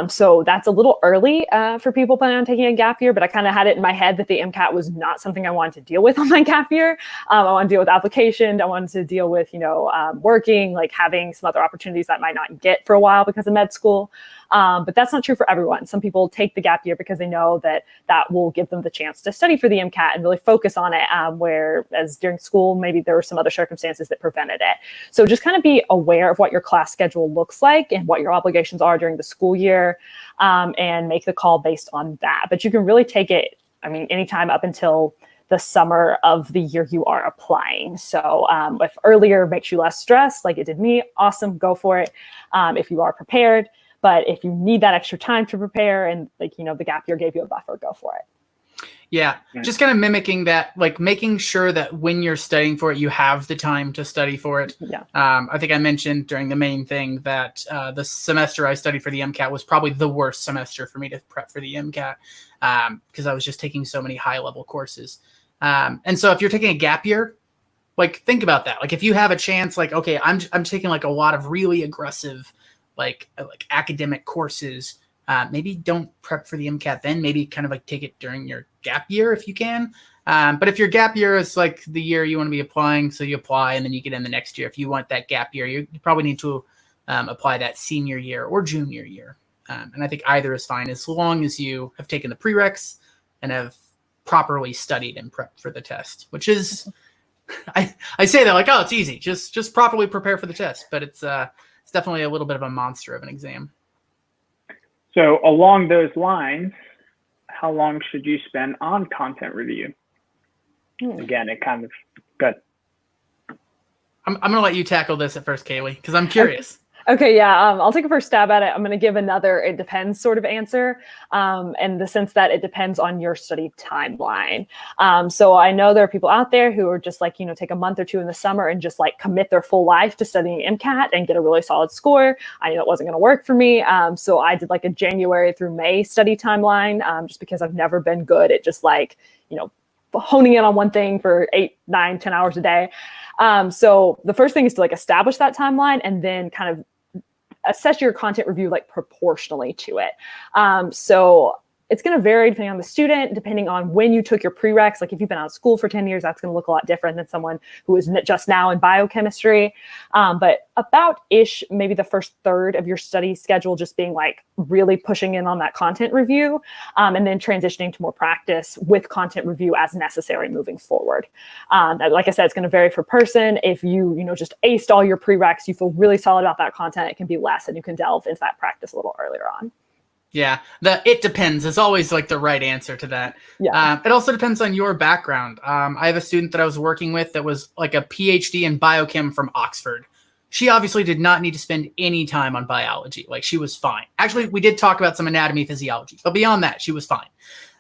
So that's a little early for people planning on taking a gap year, but I kind of had it in my head that the MCAT was not something I wanted to deal with on my gap year. I wanted to deal with application. I wanted to deal with, working, like having some other opportunities that I might not get for a while because of med school. But that's not true for everyone. Some people take the gap year because they know that will give them the chance to study for the MCAT and really focus on it, whereas during school, maybe there were some other circumstances that prevented it. So just kind of be aware of what your class schedule looks like and what your obligations are during the school year, and make the call based on that. But you can really take it, anytime up until the summer of the year you are applying. So if earlier makes you less stressed, like it did me, awesome, go for it. If you are prepared. But if you need that extra time to prepare and the gap year gave you a buffer, go for it. Yeah, just kind of mimicking that, like making sure that when you're studying for it, you have the time to study for it. Yeah. I think I mentioned during the main thing that the semester I studied for the MCAT was probably the worst semester for me to prep for the MCAT because I was just taking so many high-level courses. And so if you're taking a gap year, like think about that. Like if you have a chance, like, okay, I'm taking like a lot of really aggressive like academic courses, maybe don't prep for the MCAT then, maybe kind of like take it during your gap year if you can. But if your gap year is like the year you want to be applying, so you apply and then you get in the next year. If you want that gap year, you probably need to apply that senior year or junior year. And I think either is fine as long as you have taken the prereqs and have properly studied and prepped for the test, which is I say that like, oh, it's easy. Just properly prepare for the test. But it's definitely a little bit of a monster of an exam. So along those lines, how long should you spend on content review? Again, it kind of good. I'm going to let you tackle this at first, Kaylee, because I'm curious. Okay, yeah, I'll take a first stab at it. I'm going to give another it depends sort of answer, in the sense that it depends on your study timeline. So I know there are people out there who are just like, take a month or two in the summer and just like commit their full life to studying MCAT and get a really solid score. I knew that wasn't going to work for me. So I did like a January through May study timeline, just because I've never been good at just like, honing in on one thing for 8, 9, 10 hours a day. So the first thing is to like establish that timeline and then kind of assess your content review like proportionally to it. So it's going to vary depending on the student, depending on when you took your prereqs. Like if you've been out of school for 10 years, that's going to look a lot different than someone who is just now in biochemistry. But about-ish, maybe the first third of your study schedule just being like really pushing in on that content review, and then transitioning to more practice with content review as necessary moving forward. Like I said, it's going to vary per person. If you just aced all your prereqs, you feel really solid about that content, it can be less and you can delve into that practice a little earlier on. Yeah, it depends is always like the right answer to that. Yeah. It also depends on your background. I have a student that I was working with that was like a PhD in biochem from Oxford. She obviously did not need to spend any time on biology. Like she was fine. Actually, we did talk about some anatomy, physiology, but beyond that, she was fine.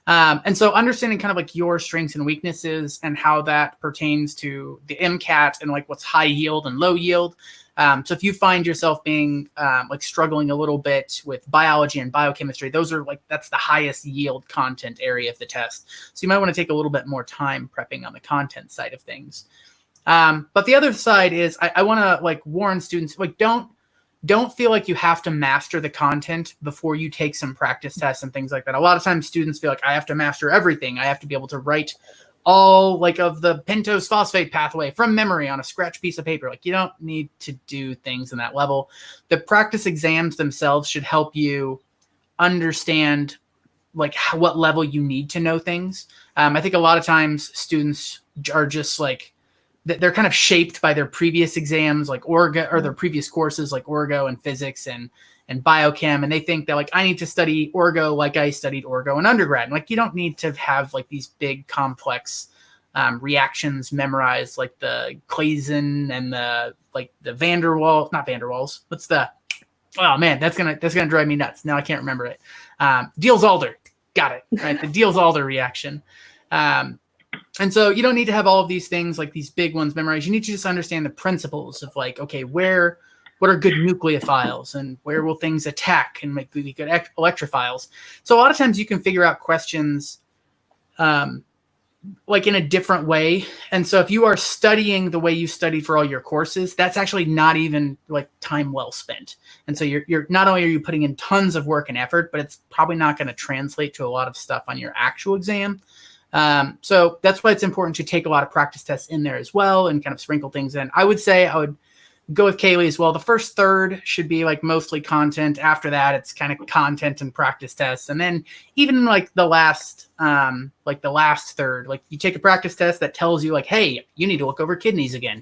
And so understanding kind of like your strengths and weaknesses and how that pertains to the MCAT and like what's high yield and low yield. So if you find yourself being like struggling a little bit with biology and biochemistry, those are like, that's the highest yield content area of the test. So you might want to take a little bit more time prepping on the content side of things. But the other side is I want to like warn students, like don't feel like you have to master the content before you take some practice tests and things like that. A lot of times students feel like I have to master everything. I have to be able to write all like of the pentose phosphate pathway from memory on a scratch piece of paper. Like you don't need to do things in that level. The practice exams themselves should help you understand like what level you need to know things. I think a lot of times students are just like, they're kind of shaped by their previous exams, like orgo, or their previous courses like orgo and physics and biochem. And they think that like, I need to study orgo like I studied orgo in undergrad. And like, you don't need to have like these big complex reactions memorized, like the Claisen and the van der Waals, not van der Waals. What's the, oh man, that's going to drive me nuts. Now I can't remember it. Diels-Alder. Got it. Right. The Diels-Alder reaction. And so you don't need to have all of these things like these big ones memorized. You need to just understand the principles of like, okay, what are good nucleophiles and where will things attack and make really good electrophiles. So a lot of times you can figure out questions like in a different way. And so if you are studying the way you studied for all your courses, that's actually not even like time well spent. And so you're not only are you putting in tons of work and effort, but it's probably not going to translate to a lot of stuff on your actual exam. So that's why it's important to take a lot of practice tests in there as well and kind of sprinkle things in. I would say I would go with Kaylee as well. The first third should be like mostly content. After that, it's kind of content and practice tests. And then even like the last third, like you take a practice test that tells you like, hey, you need to look over kidneys again.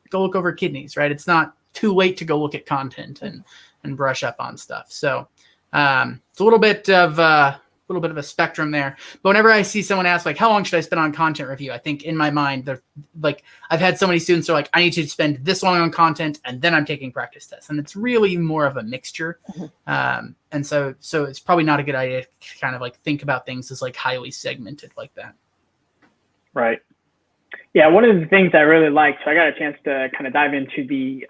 Go look over kidneys, right? It's not too late to go look at content and brush up on stuff. So it's a little bit of a spectrum there. But whenever I see someone ask like, how long should I spend on content review? I think in my mind, they're like, I've had so many students who are like, I need to spend this long on content and then I'm taking practice tests. And it's really more of a mixture. And so it's probably not a good idea to kind of like think about things as like highly segmented like that. Right. Yeah. One of the things I really liked, so I got a chance to kind of dive into the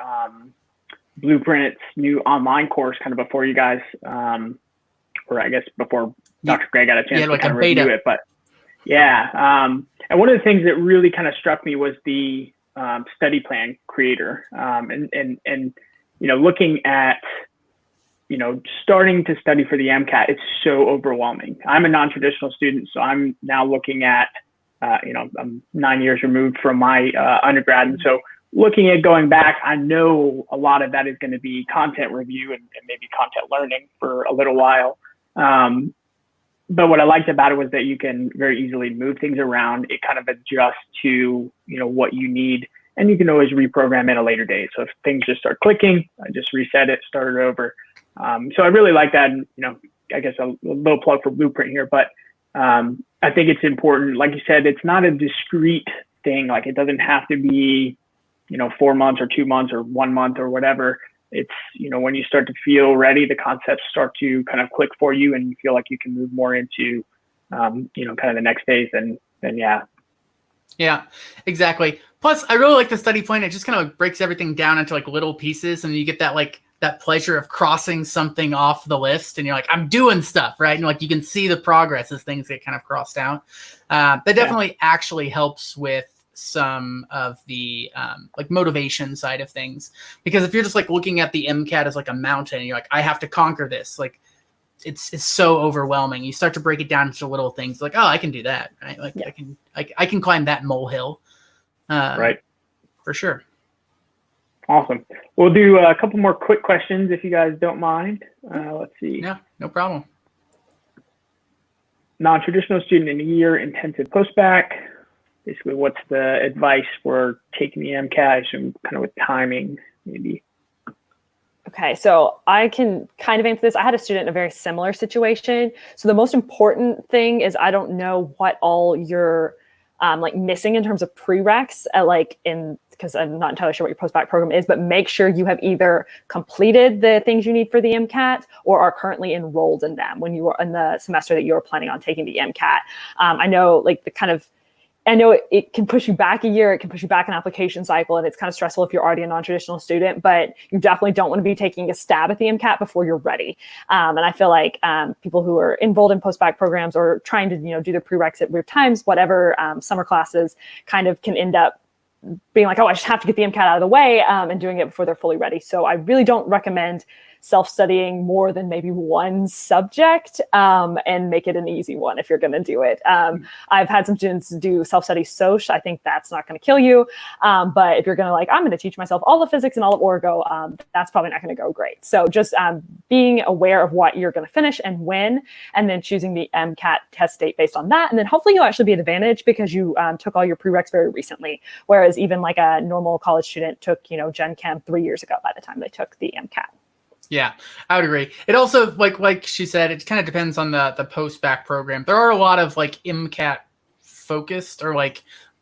Blueprint's new online course kind of before you guys, or I guess before Dr. Gray got a chance to kind of review it, but yeah. And one of the things that really kind of struck me was the study plan creator, and looking at starting to study for the MCAT. It's so overwhelming. I'm a non-traditional student, so I'm now looking at I'm 9 years removed from my undergrad, and so looking at going back, I know a lot of that is going to be content review and maybe content learning for a little while. but what I liked about it was that you can very easily move things around. It kind of adjusts to, what you need, and you can always reprogram at a later date. So if things just start clicking, I just reset it, start it over. So I really like that. And, I guess a little plug for Blueprint here, but I think it's important. Like you said, it's not a discrete thing. Like it doesn't have to be, 4 months or 2 months or 1 month or whatever. It's, when you start to feel ready, the concepts start to kind of click for you and you feel like you can move more into, kind of the next phase. And then, yeah. Yeah, exactly. Plus, I really like the study plan. It just kind of breaks everything down into like little pieces, and you get that pleasure of crossing something off the list, and you're like, I'm doing stuff, right? And like you can see the progress as things get kind of crossed out. That definitely actually helps with some of the like motivation side of things, because if you're just like looking at the MCAT as like a mountain, and you're like, I have to conquer this, like it's so overwhelming. You start to break it down into little things, like, oh, I can do that, right? Like I can climb that molehill, right? For sure. Awesome. We'll do a couple more quick questions if you guys don't mind. Let's see. Yeah, no problem. Non-traditional student in a year, intensive postbac. Basically, what's the advice for taking the MCAT? I assume kind of with timing, maybe. Okay, so I can kind of answer this. I had a student in a very similar situation. So the most important thing is I don't know what all you're like missing in terms of prereqs, because I'm not entirely sure what your postbac program is, but make sure you have either completed the things you need for the MCAT or are currently enrolled in them when you are in the semester that you're planning on taking the MCAT. I know it can push you back a year, it can push you back an application cycle, and it's kind of stressful if you're already a non-traditional student, but you definitely don't want to be taking a stab at the MCAT before you're ready. And I feel like people who are enrolled in postbac programs or trying to do their prereqs at weird times, whatever, summer classes kind of can end up being like, oh, I just have to get the MCAT out of the way, and doing it before they're fully ready. So I really don't recommend self-studying more than maybe one subject, and make it an easy one if you're going to do it. I've had some students do self-study SOC. I think that's not going to kill you. But if you're going to I'm going to teach myself all of physics and all of Orgo, that's probably not going to go great. So just being aware of what you're going to finish and when, and then choosing the MCAT test date based on that. And then hopefully you'll actually be at advantage because you took all your prereqs very recently. Whereas even like a normal college student took, Gen Chem 3 years ago by the time they took the MCAT. Yeah, I would agree. It also, like she said, it kind of depends on the post-bac program. There are a lot of MCAT focused or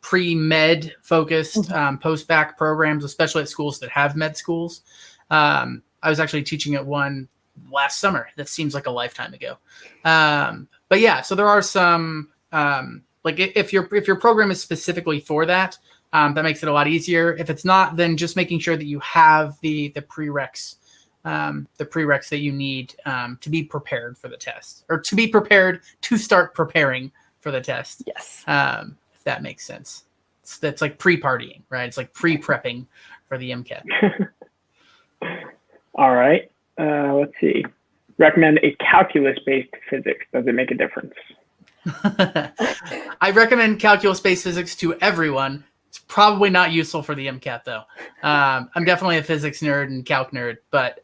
pre-med focused post-bac programs, especially at schools that have med schools. I was actually teaching at one last summer. That seems like a lifetime ago. But yeah, so there are some if your program is specifically for that, that makes it a lot easier. If it's not, then just making sure that you have the prereqs. The prereqs that you need to be prepared for the test, or to be prepared to start preparing for the test. Yes. If that makes sense. That's like pre-partying, right? It's like pre-prepping for the MCAT. All right. Let's see. Recommend a calculus-based physics. Does it make a difference? I recommend calculus-based physics to everyone. It's probably not useful for the MCAT, though. I'm definitely a physics nerd and calc nerd, but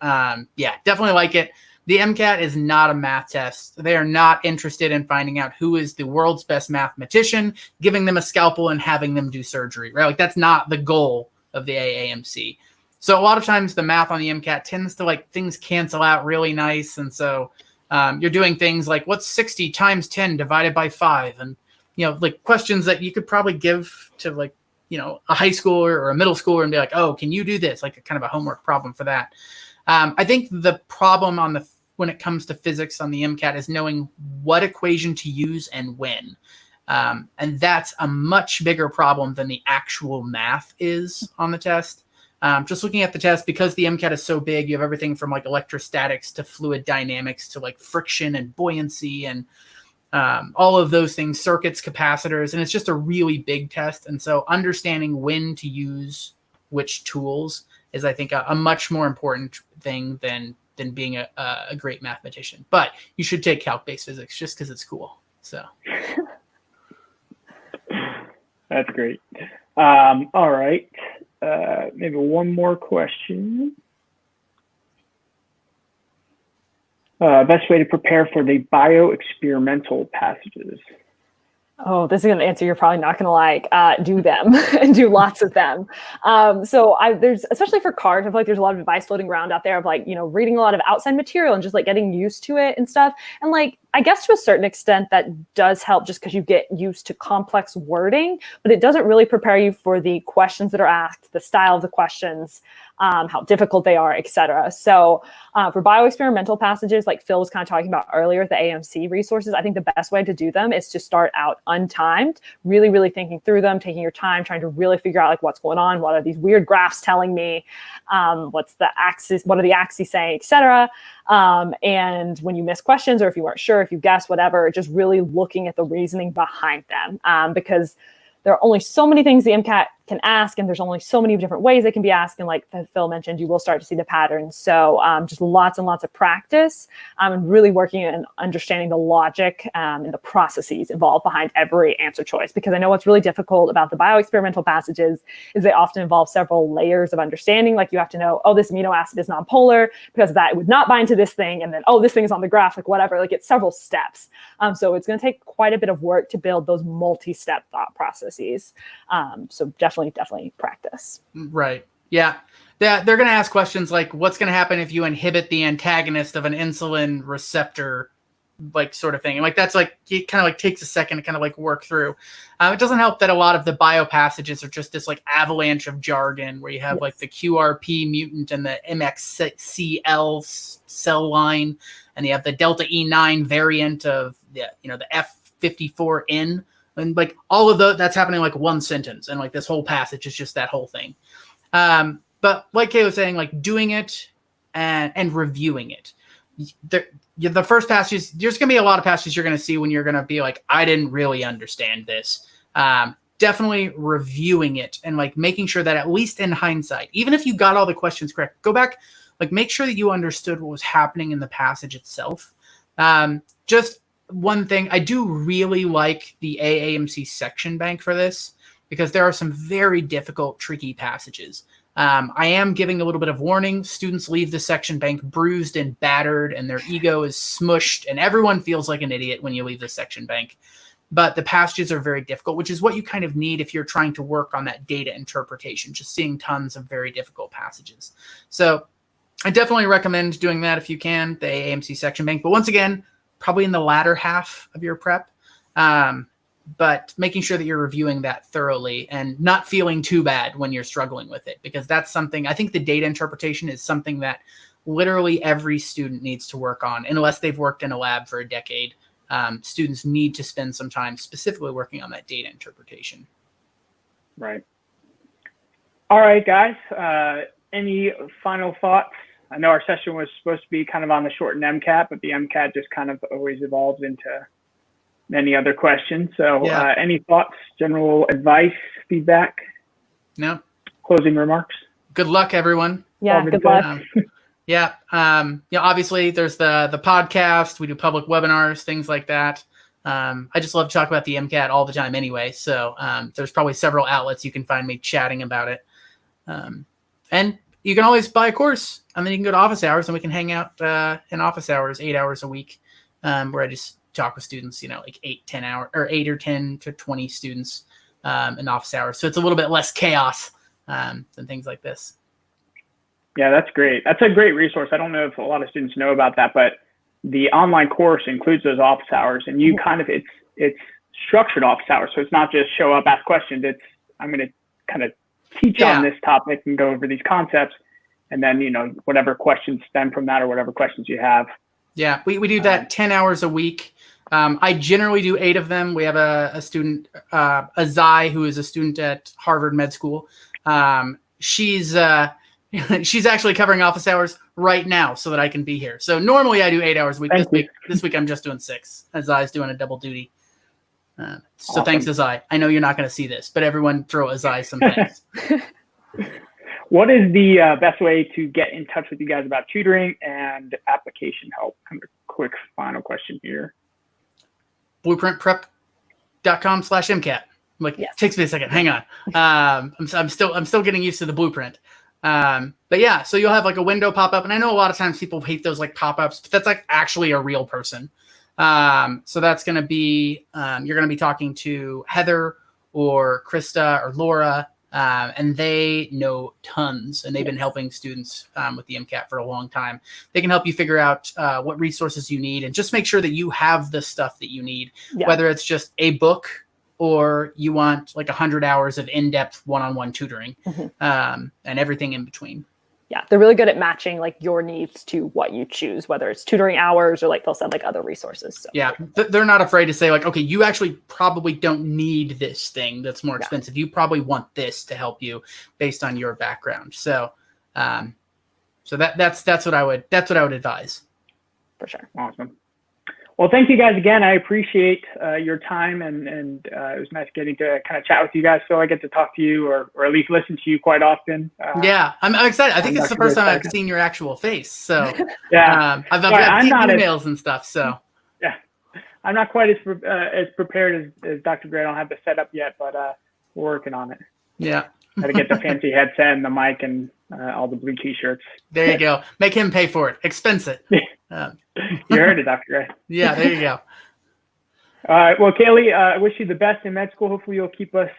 yeah, definitely like it. The MCAT is not a math test. They are not interested in finding out who is the world's best mathematician, giving them a scalpel and having them do surgery, right? That's not the goal of the AAMC. So a lot of times the math on the MCAT tends to things cancel out really nice. And so you're doing things like, what's 60 times 10 divided by 5? And, questions that you could probably give to a high schooler or a middle schooler and be like, oh, can you do this? Like a kind of a homework problem for that. I think the problem when it comes to physics on the MCAT is knowing what equation to use and when. And that's a much bigger problem than the actual math is on the test. Just looking at the test, because the MCAT is so big, you have everything from electrostatics to fluid dynamics to friction and buoyancy and all of those things, circuits, capacitors, and it's just a really big test. And so understanding when to use which tools is, I think, a much more important thing than being a great mathematician. But you should take calc-based physics just because it's cool. So that's great. All right. Maybe one more question. Best way to prepare for the bioexperimental passages. Oh, this is an answer you're probably not going to like. Do them and do lots of them. There's, especially for cards, I feel like there's a lot of advice floating around out there of like, reading a lot of outside material and just like getting used to it and stuff. And like, I guess to a certain extent that does help just because you get used to complex wording, but it doesn't really prepare you for the questions that are asked, the style of the questions, how difficult they are, etc. So for bioexperimental passages, like Phil was kind of talking about earlier, the AMC resources, I think the best way to do them is to start out untimed, really, really thinking through them, taking your time, trying to really figure out like what's going on, what are these weird graphs telling me, what's the axis, what are the axes saying, etc. And when you miss questions or if you weren't sure, if you guessed, whatever, just really looking at the reasoning behind them, because there are only so many things the MCAT can ask, and there's only so many different ways they can be asked. And like Phil mentioned, you will start to see the patterns. So just lots and lots of practice and really working and understanding the logic and the processes involved behind every answer choice. Because I know what's really difficult about the bioexperimental passages is they often involve several layers of understanding. Like you have to know, oh, this amino acid is nonpolar because of that it would not bind to this thing. And then, oh, this thing is on the graph, like whatever, like it's several steps. So it's going to take quite a bit of work to build those multi-step thought processes. So definitely practice. Right. Yeah. They're going to ask questions like, what's going to happen if you inhibit the antagonist of an insulin receptor, like sort of thing. And like, that's like, it kind of like takes a second to kind of like work through. It doesn't help that a lot of the bio passages are just this like avalanche of jargon where you have like the QRP mutant and the MXCL cell line, and you have the delta E9 variant of the F54N. And like all of that's happening in like one sentence, and like this whole passage is just that whole thing. But like Kay was saying, like doing it and reviewing it. The first passages, there's going to be a lot of passages you're going to see when you're going to be like, I didn't really understand this. Definitely reviewing it and like making sure that at least in hindsight, even if you got all the questions correct, go back, like make sure that you understood what was happening in the passage itself. Just one thing, I do really like the AAMC section bank for this because there are some very difficult, tricky passages. I am giving a little bit of warning. Students leave the section bank bruised and battered, and their ego is smushed, and everyone feels like an idiot when you leave the section bank. But the passages are very difficult, which is what you kind of need if you're trying to work on that data interpretation, just seeing tons of very difficult passages. So I definitely recommend doing that if you can, the AAMC section bank. But once again, probably in the latter half of your prep, but making sure that you're reviewing that thoroughly and not feeling too bad when you're struggling with it, because that's something, I think the data interpretation is something that literally every student needs to work on, unless they've worked in a lab for a decade. Students need to spend some time specifically working on that data interpretation. Right. All right, guys. Any final thoughts? I know our session was supposed to be kind of on the shortened MCAT, but the MCAT just kind of always evolves into many other questions. So any thoughts, general advice, feedback? No. Closing remarks? Good luck, everyone. Yeah, good luck. Obviously there's the podcast. We do public webinars, things like that. I just love to talk about the MCAT all the time anyway. So there's probably several outlets you can find me chatting about it. And you can always buy a course, and then you can go to office hours, and we can hang out in office hours 8 hours a week, where I just talk with students, like 8 or 10 to 20 students in office hours. So it's a little bit less chaos than things like this. Yeah, that's great. That's a great resource. I don't know if a lot of students know about that, but the online course includes those office hours, and you kind of, it's structured office hours. So it's not just show up, ask questions. It's, I'm going to kind of teach on this topic and go over these concepts, and then whatever questions stem from that or whatever questions you have. Yeah, we do that 10 hours a week. I generally do 8 of them. We have a student, Azai, who is a student at Harvard Med School. She's actually covering office hours right now so that I can be here. So normally I do 8 hours a week. This week I'm just doing 6. Azai's doing a double duty. So awesome. Thanks, Azai. I know you're not going to see this, but everyone throw Azai some thanks. What is the best way to get in touch with you guys about tutoring and application help? Kind of a quick final question here. Blueprintprep.com/MCAT. Takes me a second. Hang on. I'm still getting used to the blueprint. But yeah, so you'll have like a window pop up, and I know a lot of times people hate those like pop-ups, but that's like actually a real person. So that's going to be, you're going to be talking to Heather or Krista or Laura, and they know tons, and they've been helping students with the MCAT for a long time. They can help you figure out what resources you need, and just make sure that you have the stuff that you need, whether it's just a book or you want like 100 hours of in-depth one-on-one tutoring, and everything in between. Yeah, they're really good at matching like your needs to what you choose, whether it's tutoring hours or like they'll send like other resources. So. Yeah, they're not afraid to say like, okay, you actually probably don't need this thing that's more expensive. You probably want this to help you based on your background. So, that's what I would advise. For sure. Awesome. Well, thank you guys again. I appreciate your time, and it was nice getting to kind of chat with you guys. So I get to talk to you, or at least listen to you quite often. Yeah, I'm excited. I think it's the first time I've seen your actual face. So yeah, I've got emails and stuff. So yeah, I'm not quite as prepared as Dr. Gray. I don't have the setup yet, but we're working on it. Yeah, got to get the fancy headset and the mic and all the blue T-shirts. There you go. Make him pay for it. Expense it. You heard it, Dr. Gray. Yeah, there you go. All right. Well, Kaylee, I wish you the best in med school. Hopefully you'll keep us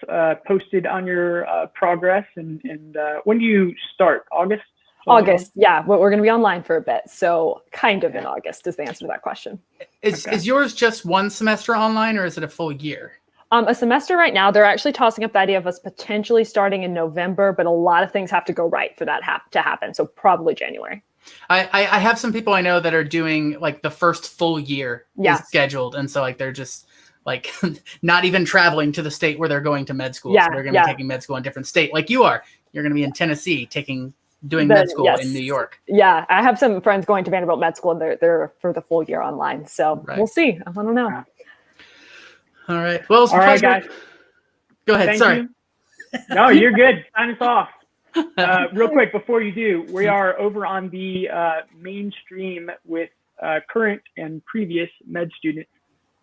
posted on your progress. And when do you start? August? August. Yeah. We're going to be online for a bit. So kind of in August is the answer to that question. Is yours just one semester online, or is it a full year? A semester right now. They're actually tossing up the idea of us potentially starting in November, but a lot of things have to go right for that to happen. So probably January. I have some people I know that are doing like the first full year is scheduled. And so like, they're just like not even traveling to the state where they're going to med school. So they're going to be taking med school in a different state. Like you are, you're going to be in Tennessee doing med school in New York. Yeah. I have some friends going to Vanderbilt Med School, and they're for the full year online. So we'll see. I don't know. All right. Well, it's all right, guys. Go ahead. Thank Sorry. You. No, you're good. Sign us off. Real quick before you do, we are over on the mainstream with current and previous med students,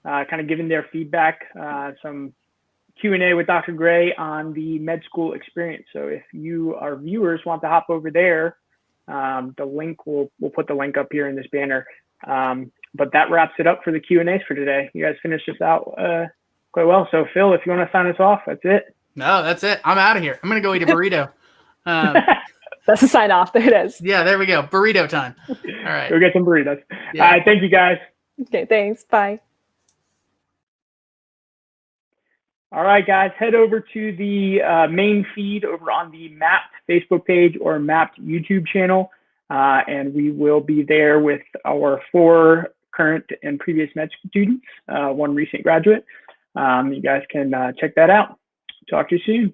kind of giving their feedback, some Q&A with Dr. Gray on the med school experience. So if you, our viewers, want to hop over there, the link, we'll put the link up here in this banner. But that wraps it up for the Q&As for today. You guys finished this out quite well. So Phil, if you want to sign us off, that's it. No, that's it. I'm out of here. I'm going to go eat a burrito. That's a sign off. There it is. Yeah, there we go. Burrito time. All right. Go get some burritos. Yeah. All right. Thank you, guys. Okay. Thanks. Bye. All right, guys. Head over to the main feed over on the Mapped Facebook page or Mapped YouTube channel. And we will be there with our 4 current and previous med students, 1 recent graduate. You guys can check that out. Talk to you soon.